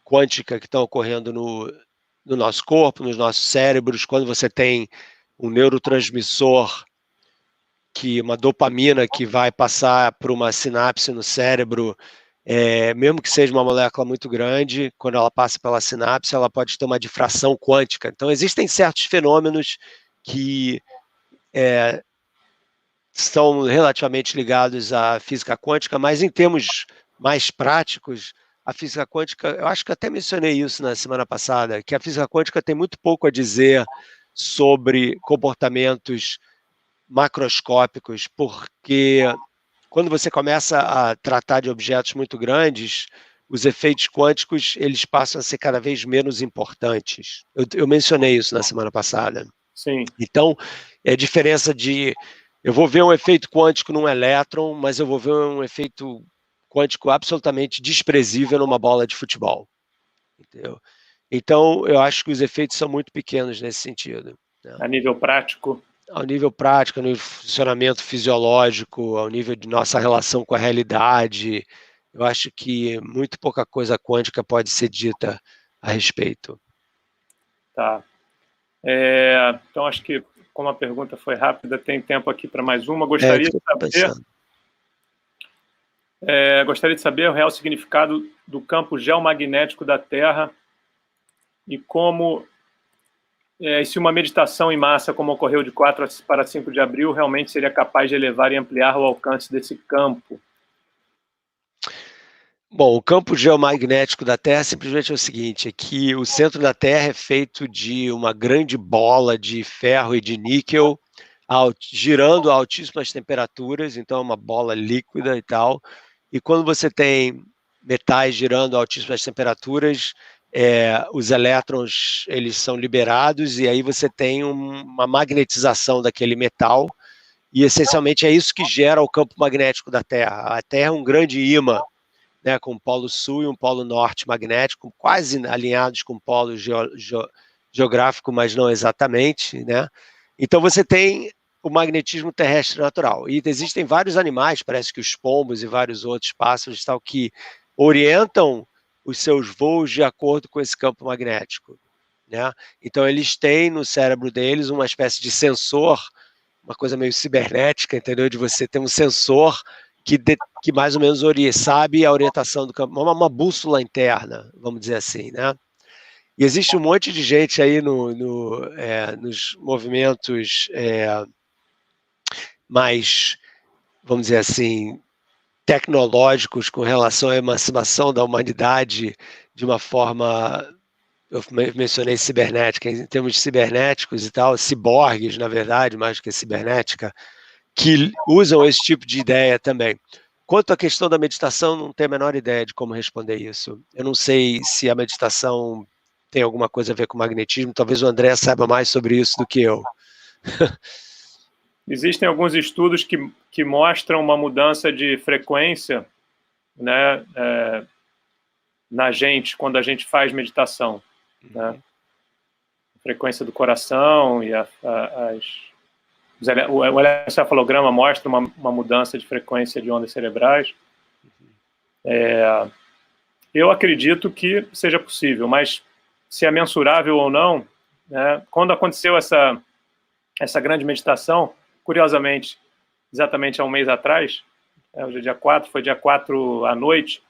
quântica que estão ocorrendo no nosso corpo, nos nossos cérebros. Quando você tem um neurotransmissor, uma dopamina que vai passar por uma sinapse no cérebro, mesmo que seja uma molécula muito grande, quando ela passa pela sinapse, ela pode ter uma difração quântica. Então, existem certos fenômenos que são relativamente ligados à física quântica, mas em termos mais práticos, a física quântica, eu acho que até mencionei isso na semana passada, que a física quântica tem muito pouco a dizer sobre comportamentos macroscópicos, porque quando você começa a tratar de objetos muito grandes, os efeitos quânticos eles passam a ser cada vez menos importantes. Eu mencionei isso na semana passada. Sim. Então, é a diferença de... Eu vou ver um efeito quântico num elétron, mas eu vou ver um efeito quântico absolutamente desprezível numa bola de futebol. Entendeu? Então, eu acho que os efeitos são muito pequenos nesse sentido. né? A nível prático? Ao nível prático, ao nível de funcionamento fisiológico, ao nível de nossa relação com a realidade, eu acho que muito pouca coisa quântica pode ser dita a respeito. Tá. Então, acho que, como a pergunta foi rápida, tem tempo aqui para mais uma. Gostaria de saber o real significado do campo geomagnético da Terra e como, se uma meditação em massa, como ocorreu de 4 para 5 de abril, realmente seria capaz de elevar e ampliar o alcance desse campo. Bom, o campo geomagnético da Terra simplesmente é o seguinte, é que o centro da Terra é feito de uma grande bola de ferro e de níquel, girando a altíssimas temperaturas, então é uma bola líquida e tal, e quando você tem metais girando a altíssimas temperaturas, os elétrons eles são liberados e aí você tem uma magnetização daquele metal, e essencialmente é isso que gera o campo magnético da Terra. A Terra é um grande ímã, né, com um polo sul e um polo norte magnético, quase alinhados com o polo geográfico, mas não exatamente, né? Então você tem o magnetismo terrestre natural. E existem vários animais, parece que os pombos e vários outros pássaros tal, que orientam os seus voos de acordo com esse campo magnético, né? Então eles têm no cérebro deles uma espécie de sensor, uma coisa meio cibernética, entendeu? De você ter um sensor que mais ou menos sabe a orientação do campo, uma bússola interna, vamos dizer assim, né? E existe um monte de gente aí nos movimentos mais, vamos dizer assim, tecnológicos com relação à emancipação da humanidade de uma forma, eu mencionei cibernética, em termos cibernéticos e tal, ciborgues, na verdade, mais do que cibernética, que usam esse tipo de ideia também. Quanto à questão da meditação, não tenho a menor ideia de como responder isso. Eu não sei se a meditação tem alguma coisa a ver com magnetismo, talvez o André saiba mais sobre isso do que eu. Existem alguns estudos que mostram uma mudança de frequência, né, na gente, quando a gente faz meditação. Né? A frequência do coração e o eletroencefalograma mostra uma mudança de frequência de ondas cerebrais. Eu acredito que seja possível, mas se é mensurável ou não, né? Quando aconteceu essa grande meditação, curiosamente, exatamente há um mês atrás, hoje é dia 4, foi dia 4 à noite,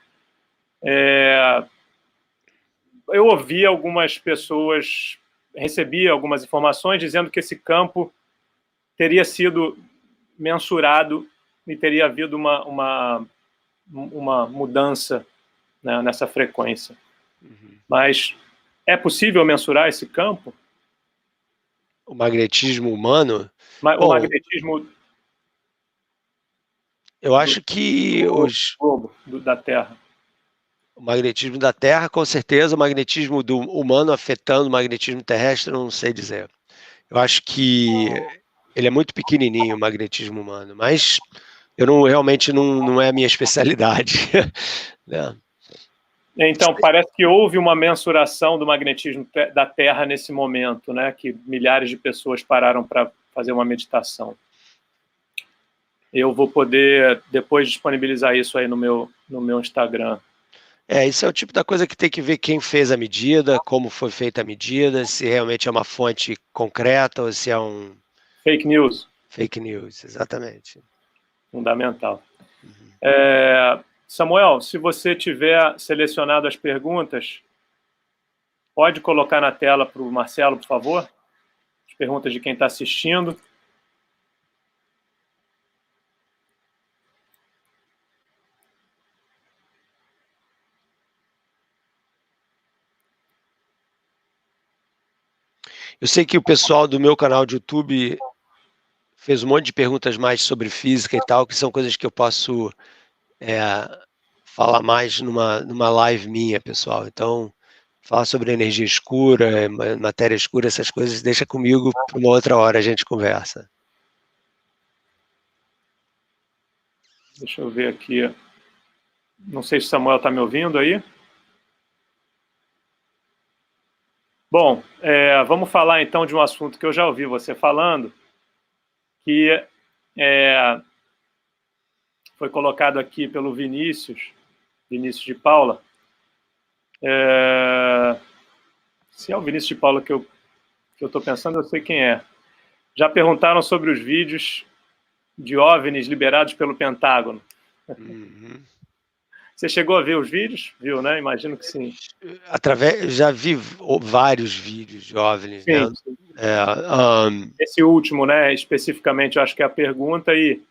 eu ouvi algumas pessoas, recebi algumas informações dizendo que esse campo teria sido mensurado e teria havido uma mudança, né, nessa frequência. Mas é possível mensurar esse campo? O magnetismo humano? O magnetismo... Eu acho que da Terra. O magnetismo da Terra, com certeza, o magnetismo do humano afetando o magnetismo terrestre, eu não sei dizer. Eu acho que ele é muito pequenininho, o magnetismo humano, mas realmente não é a minha especialidade. Né? Então, parece que houve uma mensuração do magnetismo da Terra nesse momento, né? Que milhares de pessoas pararam para fazer uma meditação. Eu vou poder depois disponibilizar isso aí no meu Instagram. Isso é o tipo da coisa que tem que ver quem fez a medida, como foi feita a medida, se realmente é uma fonte concreta ou se é um... Fake news. Fake news, exatamente. Fundamental. Samuel, se você tiver selecionado as perguntas, pode colocar na tela para o Marcelo, por favor? As perguntas de quem está assistindo. Eu sei que o pessoal do meu canal de YouTube fez um monte de perguntas mais sobre física e tal, que são coisas que eu posso falar mais numa live minha, pessoal. Então, falar sobre energia escura, matéria escura, essas coisas, deixa comigo para uma outra hora a gente conversa. Deixa eu ver aqui. Não sei se o Samuel está me ouvindo aí. Bom, vamos falar então de um assunto que eu já ouvi você falando, que foi colocado aqui pelo Vinícius de Paula. Se é o Vinícius de Paula que eu estou pensando, eu sei quem é. Já perguntaram sobre os vídeos de OVNIs liberados pelo Pentágono. Uhum. Você chegou a ver os vídeos? Viu, né? Imagino que sim. Já vi vários vídeos de OVNIs, Sim, né? sim. É, Esse último, né, especificamente, eu acho que é a pergunta, e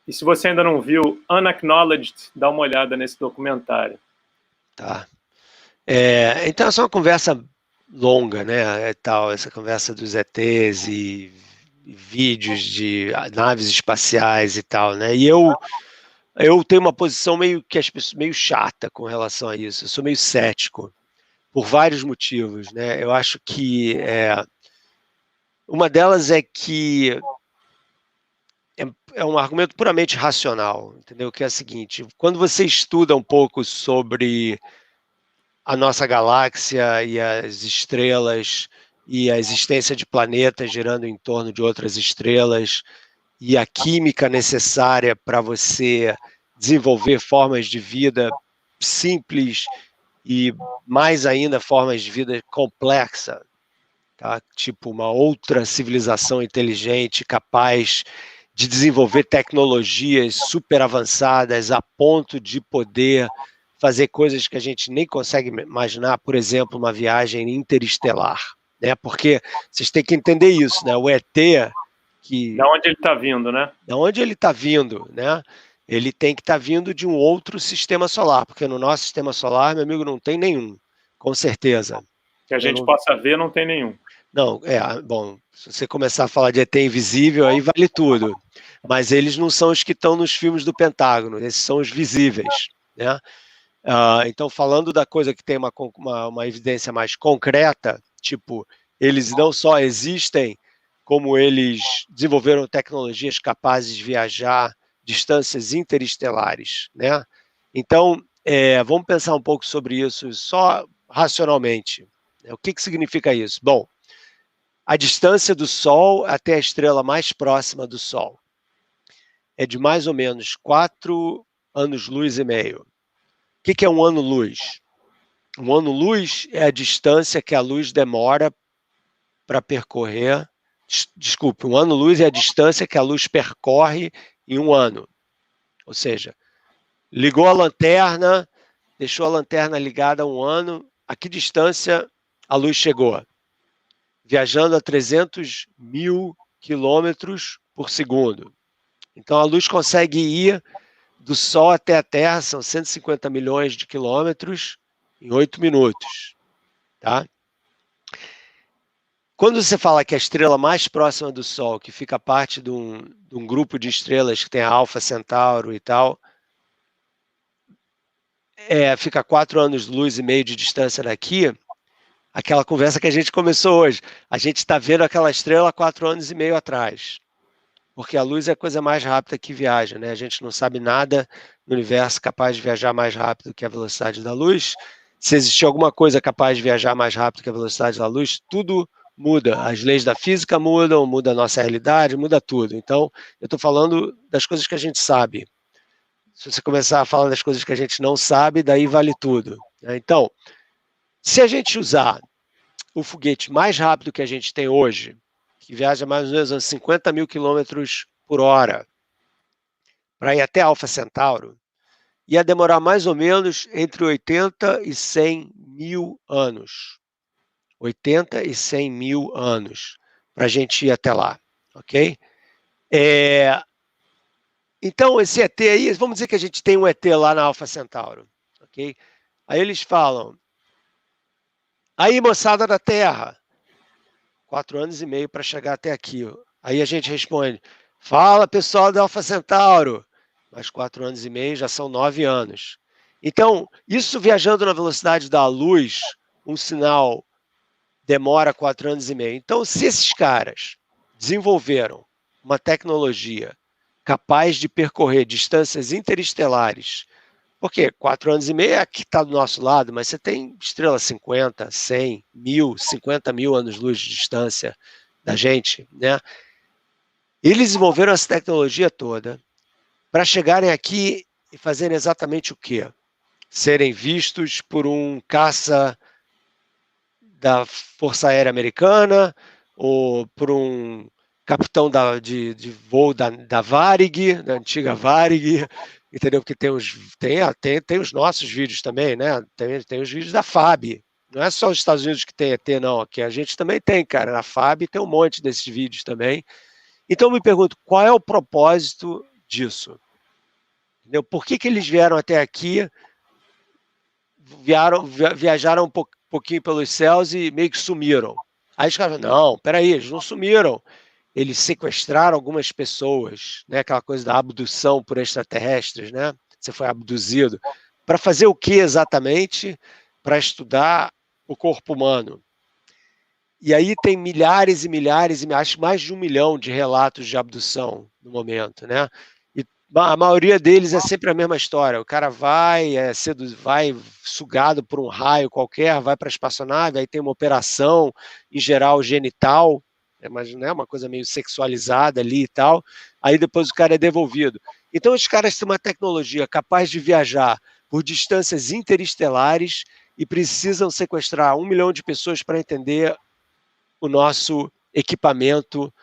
se você ainda não viu Unacknowledged, dá uma olhada nesse documentário. tá. Então, essa é uma conversa longa, né? Essa conversa dos ETs e vídeos de naves espaciais e tal, né? E eu tenho uma posição meio chata com relação a isso. Eu sou meio cético, por vários motivos, né? Eu acho que uma delas é que é um argumento puramente racional, entendeu? Que é o seguinte: quando você estuda um pouco sobre a nossa galáxia e as estrelas e a existência de planetas girando em torno de outras estrelas e a química necessária para você desenvolver formas de vida simples e mais ainda formas de vida complexa, tá? Tipo uma outra civilização inteligente capaz de desenvolver tecnologias super avançadas a ponto de poder fazer coisas que a gente nem consegue imaginar, por exemplo, uma viagem interestelar, né? Porque vocês têm que entender isso, né? O ET Da onde ele está vindo, né? Da onde ele está vindo, né? Ele tem que estar vindo de um outro sistema solar, porque no nosso sistema solar, meu amigo, não tem nenhum, com certeza. Que a gente possa ver, não tem nenhum. Não, bom, se você começar a falar de ET invisível, aí vale tudo. Mas eles não são os que estão nos filmes do Pentágono, esses são os visíveis, né? Então, falando da coisa que tem uma evidência mais concreta, tipo, eles não só existem, como eles desenvolveram tecnologias capazes de viajar distâncias interestelares, né? Então, vamos pensar um pouco sobre isso só racionalmente. O que significa isso? Bom, a distância do Sol até a estrela mais próxima do Sol é de mais ou menos 4 anos-luz e meio. O que é um ano-luz? Um ano-luz é a distância que a luz demora para percorrer. Desculpe, um ano-luz é a distância que a luz percorre em um ano. Ou seja, ligou a lanterna, deixou a lanterna ligada há um ano, a que distância a luz chegou? Viajando a 300 mil quilômetros por segundo. Então, a luz consegue ir do Sol até a Terra, são 150 milhões de quilômetros, em 8 minutos. Tá? Quando você fala que a estrela mais próxima do Sol, que fica parte de um grupo de estrelas que tem a Alfa Centauro e tal, fica 4 anos-luz e meio de distância daqui, aquela conversa que a gente começou hoje. A gente está vendo aquela estrela 4 anos e meio atrás. Porque a luz é a coisa mais rápida que viaja, né? A gente não sabe nada no universo capaz de viajar mais rápido que a velocidade da luz. Se existir alguma coisa capaz de viajar mais rápido que a velocidade da luz, tudo muda. As leis da física mudam, muda a nossa realidade, muda tudo. Então, eu estou falando das coisas que a gente sabe. Se você começar a falar das coisas que a gente não sabe, daí vale tudo. Então, se a gente usar o foguete mais rápido que a gente tem hoje, que viaja mais ou menos a 50 mil quilômetros por hora, para ir até Alfa Centauro, ia demorar mais ou menos entre 80 e 100 mil anos. 80 e 100 mil anos para a gente ir até lá, ok? Então, esse ET aí, vamos dizer que a gente tem um ET lá na Alfa Centauro, ok? Aí eles falam, aí moçada da Terra, 4 anos e meio para chegar até aqui. Aí a gente responde, fala pessoal da Alfa Centauro, mas 4 anos e meio já são 9 anos. Então, isso viajando na velocidade da luz, um sinal demora 4 anos e meio. Então, se esses caras desenvolveram uma tecnologia capaz de percorrer distâncias interestelares Por quê? 4 anos e meio é que está do nosso lado, mas você tem estrela 50, 100, 1000, 50 mil anos-luz de distância da gente, né? Eles desenvolveram essa tecnologia toda para chegarem aqui e fazerem exatamente o quê? Serem vistos por um caça da Força Aérea Americana ou por um capitão de voo da Varig, da antiga Varig, entendeu? Porque tem os nossos vídeos também, né? Tem os vídeos da FAB. Não é só os Estados Unidos que tem ET, não. Aqui a gente também tem, cara. Na FAB tem um monte desses vídeos também. Então eu me pergunto, qual é o propósito disso? Entendeu? Por que eles vieram até aqui, viajaram um pouquinho pelos céus e meio que sumiram? Aí os caras falam, não, peraí, eles não sumiram. Eles sequestraram algumas pessoas, né? Aquela coisa da abdução por extraterrestres, né? Você foi abduzido. Para fazer o que exatamente? Para estudar o corpo humano. E aí tem milhares e milhares, acho mais de 1 milhão de relatos de abdução no momento, né? E a maioria deles é sempre a mesma história. O cara vai sugado por um raio qualquer, vai para a espaçonave, aí tem uma operação, em geral genital, mas não é uma coisa meio sexualizada ali e tal. Aí depois o cara é devolvido. Então os caras têm uma tecnologia capaz de viajar por distâncias interestelares e precisam sequestrar 1 milhão de pessoas para entender o nosso equipamento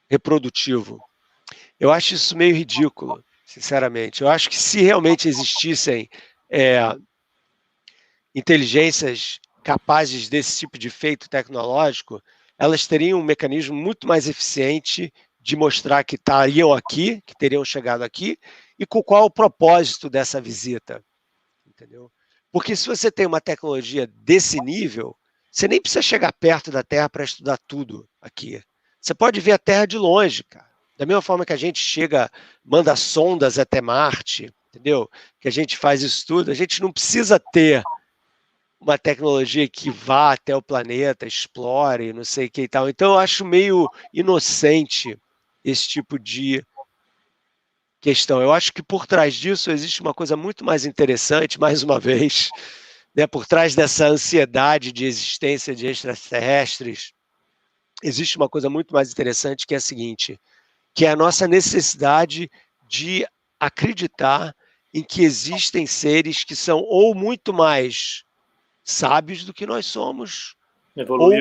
reprodutivo. Eu acho isso meio ridículo, sinceramente. Eu acho que se realmente existissem inteligências capazes desse tipo de feito tecnológico, elas teriam um mecanismo muito mais eficiente de mostrar que estariam aqui, que teriam chegado aqui, e com qual o propósito dessa visita. Entendeu? Porque se você tem uma tecnologia desse nível, você nem precisa chegar perto da Terra para estudar tudo aqui. Você pode ver a Terra de longe, cara. Da mesma forma que a gente manda sondas até Marte, entendeu? Que a gente faz isso tudo, a gente não precisa ter uma tecnologia que vá até o planeta, explore, não sei o que e tal. Então eu acho meio inocente esse tipo de questão. Eu acho que por trás disso existe uma coisa muito mais interessante, mais uma vez, né, por trás dessa ansiedade de existência de extraterrestres, existe uma coisa muito mais interessante que é a seguinte, que é a nossa necessidade de acreditar em que existem seres que são ou muito mais sábios do que nós somos, ou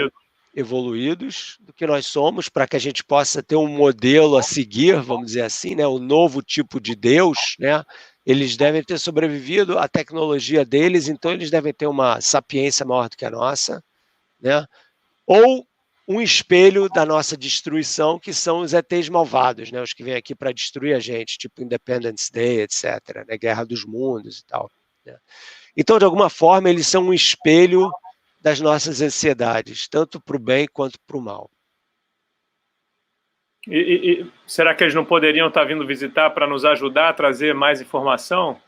evoluídos do que nós somos, para que a gente possa ter um modelo a seguir, vamos dizer assim, né, um novo tipo de Deus, né? Eles devem ter sobrevivido à tecnologia deles, então eles devem ter uma sapiência maior do que a nossa, né? Ou um espelho da nossa destruição, que são os ETs malvados, né? Os que vêm aqui para destruir a gente, tipo Independence Day, etc., né? Guerra dos Mundos e tal, né? Então, de alguma forma, eles são um espelho das nossas ansiedades, tanto para o bem quanto para o mal. E será que eles não poderiam estar vindo visitar para nos ajudar a trazer mais informação?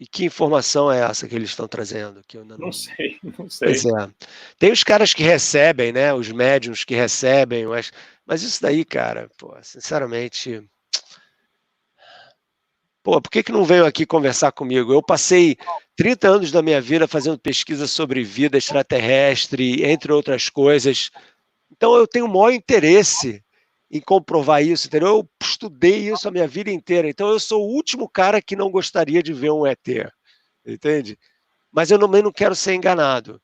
E que informação é essa que eles estão trazendo? Que eu ainda não sei. Pois é. Tem os caras que recebem, né? Os médiums que recebem, mas isso daí, cara, pô, sinceramente... Pô, por que não veio aqui conversar comigo? Eu passei 30 anos da minha vida fazendo pesquisa sobre vida extraterrestre, entre outras coisas. Então eu tenho o maior interesse em comprovar isso, entendeu? Eu estudei isso a minha vida inteira. Então eu sou o último cara que não gostaria de ver um ET, entende? Mas eu também não quero ser enganado.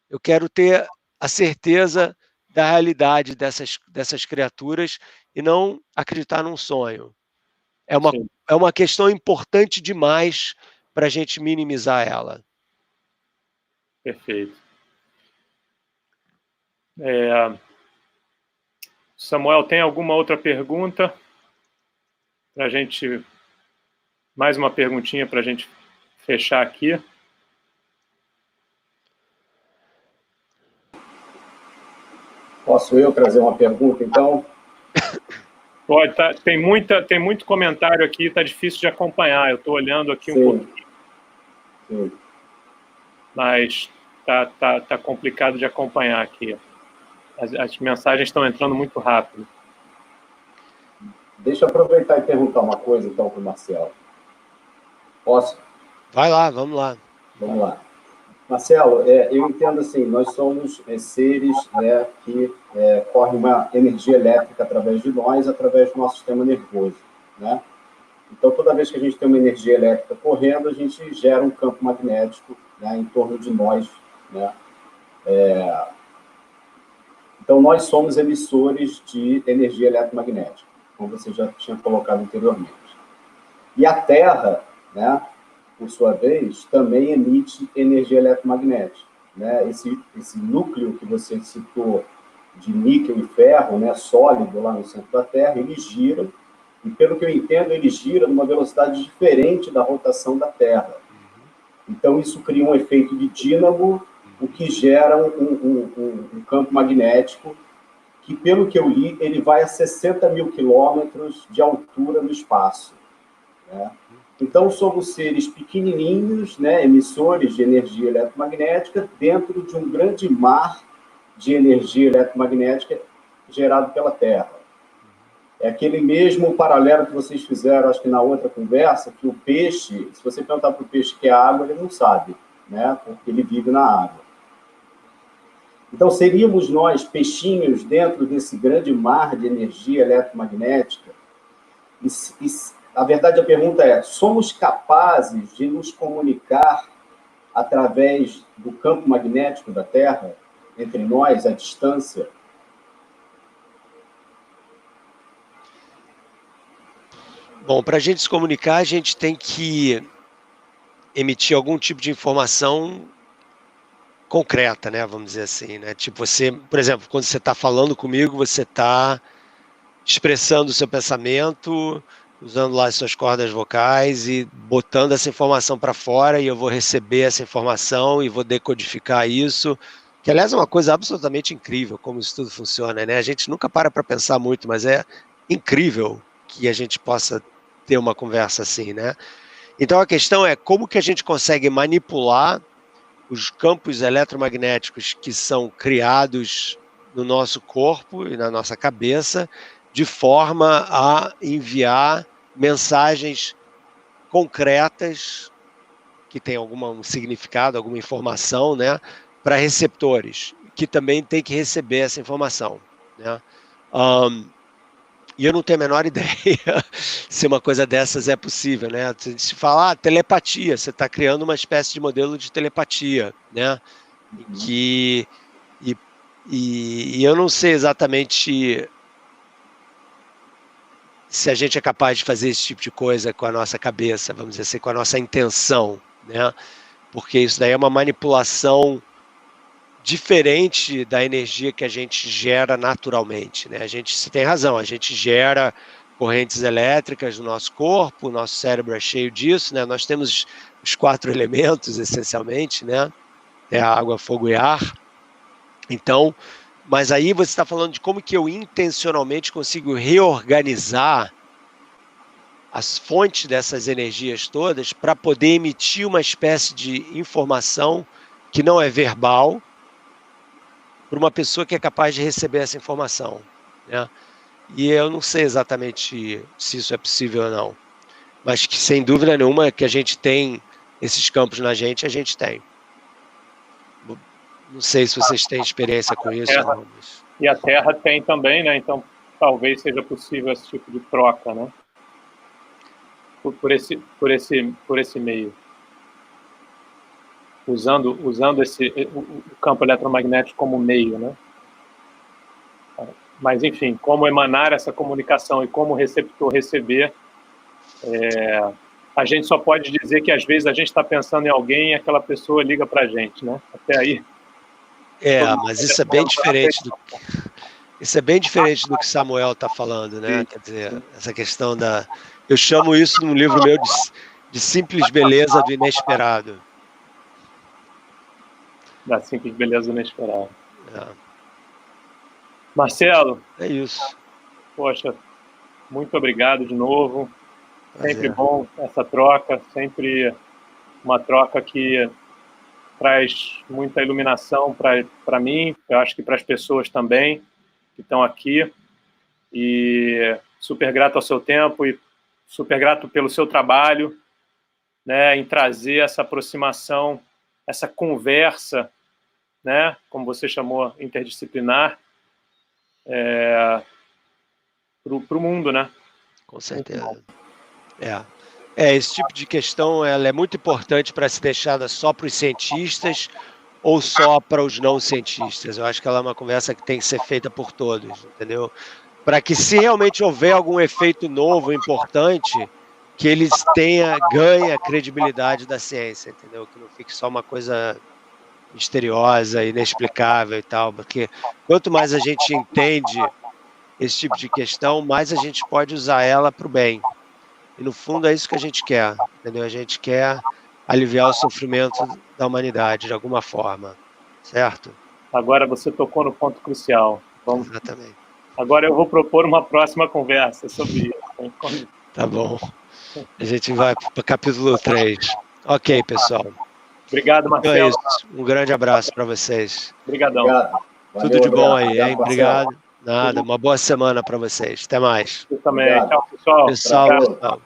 Eu quero ter a certeza da realidade dessas criaturas e não acreditar num sonho. É uma questão importante demais para a gente minimizar ela. Perfeito. Samuel, tem alguma outra pergunta? Pra gente... Mais uma perguntinha para a gente fechar aqui. Posso eu trazer uma pergunta, então? Pode, tá, tem muito comentário aqui, está difícil de acompanhar. Eu estou olhando aqui um pouquinho. Sim. Mas tá complicado de acompanhar aqui. As mensagens estão entrando muito rápido. Deixa eu aproveitar e perguntar uma coisa, então, para o Marcelo. Posso? Vai lá, vamos lá. Vamos lá. Marcelo, eu entendo assim, nós somos seres, né, que corre uma energia elétrica através de nós, através do nosso sistema nervoso, né? Então, toda vez que a gente tem uma energia elétrica correndo, a gente gera um campo magnético, né, em torno de nós, né? Então, nós somos emissores de energia eletromagnética, como você já tinha colocado anteriormente. E a Terra, né, por sua vez, também emite energia eletromagnética, né? Esse núcleo que você citou de níquel e ferro, né, sólido lá no centro da Terra, ele gira, e pelo que eu entendo, ele gira numa velocidade diferente da rotação da Terra. Então, isso cria um efeito de dínamo, o que gera um campo magnético que, pelo que eu li, ele vai a 60 mil quilômetros de altura no espaço, né? Então, somos seres pequenininhos, né, emissores de energia eletromagnética dentro de um grande mar de energia eletromagnética gerado pela Terra. É aquele mesmo paralelo que vocês fizeram, acho que na outra conversa, que o peixe, se você perguntar para o peixe que é água, ele não sabe, né, porque ele vive na água. Então, seríamos nós peixinhos dentro desse grande mar de energia eletromagnética? A verdade, a pergunta é, somos capazes de nos comunicar através do campo magnético da Terra, entre nós, à distância? Bom, para a gente se comunicar, a gente tem que emitir algum tipo de informação concreta, né? Vamos dizer assim, né? Tipo, você, por exemplo, quando você está falando comigo, você está expressando o seu pensamento, usando lá as suas cordas vocais e botando essa informação para fora, e eu vou receber essa informação e vou decodificar isso, que aliás é uma coisa absolutamente incrível como isso tudo funciona, né? A gente nunca para pensar muito, mas é incrível que a gente possa ter uma conversa assim, né? Então a questão é como que a gente consegue manipular os campos eletromagnéticos que são criados no nosso corpo e na nossa cabeça, de forma a enviar mensagens concretas que têm algum significado, alguma informação, né, para receptores, que também tem que receber essa informação, né? E eu não tenho a menor ideia se uma coisa dessas é possível, né? Se falar telepatia, você está criando uma espécie de modelo de telepatia, né? E eu não sei exatamente se a gente é capaz de fazer esse tipo de coisa com a nossa cabeça, vamos dizer assim, com a nossa intenção, né? Porque isso daí é uma manipulação diferente da energia que a gente gera naturalmente, né? Você tem razão, a gente gera correntes elétricas no nosso corpo, o nosso cérebro é cheio disso, né? Nós temos os 4 elementos, essencialmente, né? É água, fogo e ar. Então, mas aí você está falando de como que eu intencionalmente consigo reorganizar as fontes dessas energias todas para poder emitir uma espécie de informação que não é verbal, para uma pessoa que é capaz de receber essa informação, né? E eu não sei exatamente se isso é possível ou não, mas que sem dúvida nenhuma que a gente tem esses campos na gente, a gente tem. Não sei se vocês têm experiência com isso ou não. Mas... E a Terra tem também, né? Então talvez seja possível esse tipo de troca, né? Por esse meio. Usando o campo eletromagnético como meio, né? Mas, enfim, como emanar essa comunicação e como o receptor receber, a gente só pode dizer que, às vezes, a gente está pensando em alguém e aquela pessoa liga para a gente, né? Até aí. Mas isso é bem diferente do que Samuel está falando, né? Quer dizer, essa questão da... Eu chamo isso num livro meu de simples beleza do inesperado. Da simples beleza do inesperado. Marcelo. É isso. Poxa, muito obrigado de novo. Sempre bom essa troca, sempre uma troca que traz muita iluminação para mim, eu acho que para as pessoas também que estão aqui. E super grato ao seu tempo e super grato pelo seu trabalho, né, em trazer essa aproximação, essa conversa, né, como você chamou, interdisciplinar, para o mundo, né? Com certeza. Esse tipo de questão ela é muito importante para ser deixada só para os cientistas ou só para os não cientistas. Eu acho que ela é uma conversa que tem que ser feita por todos, entendeu? Para que, se realmente houver algum efeito novo, importante, que eles ganhem a credibilidade da ciência, entendeu? Que não fique só uma coisa misteriosa, inexplicável e tal, porque quanto mais a gente entende esse tipo de questão, mais a gente pode usar ela para o bem. E, no fundo, é isso que a gente quer, entendeu? A gente quer aliviar o sofrimento da humanidade, de alguma forma, certo? Agora você tocou no ponto crucial. Exatamente. Agora eu vou propor uma próxima conversa sobre isso. Tá bom. A gente vai para o capítulo 3. Ok, pessoal. Obrigado, Marcelo. Então é isso. Um grande abraço para vocês. Obrigadão. Obrigado. Tudo Valeu, de bom Adriano. aí, hein? Obrigado. Marcelo. Nada. Uma boa semana para vocês. Até mais. Você também. Obrigado. Tchau, pessoal. Pessoal.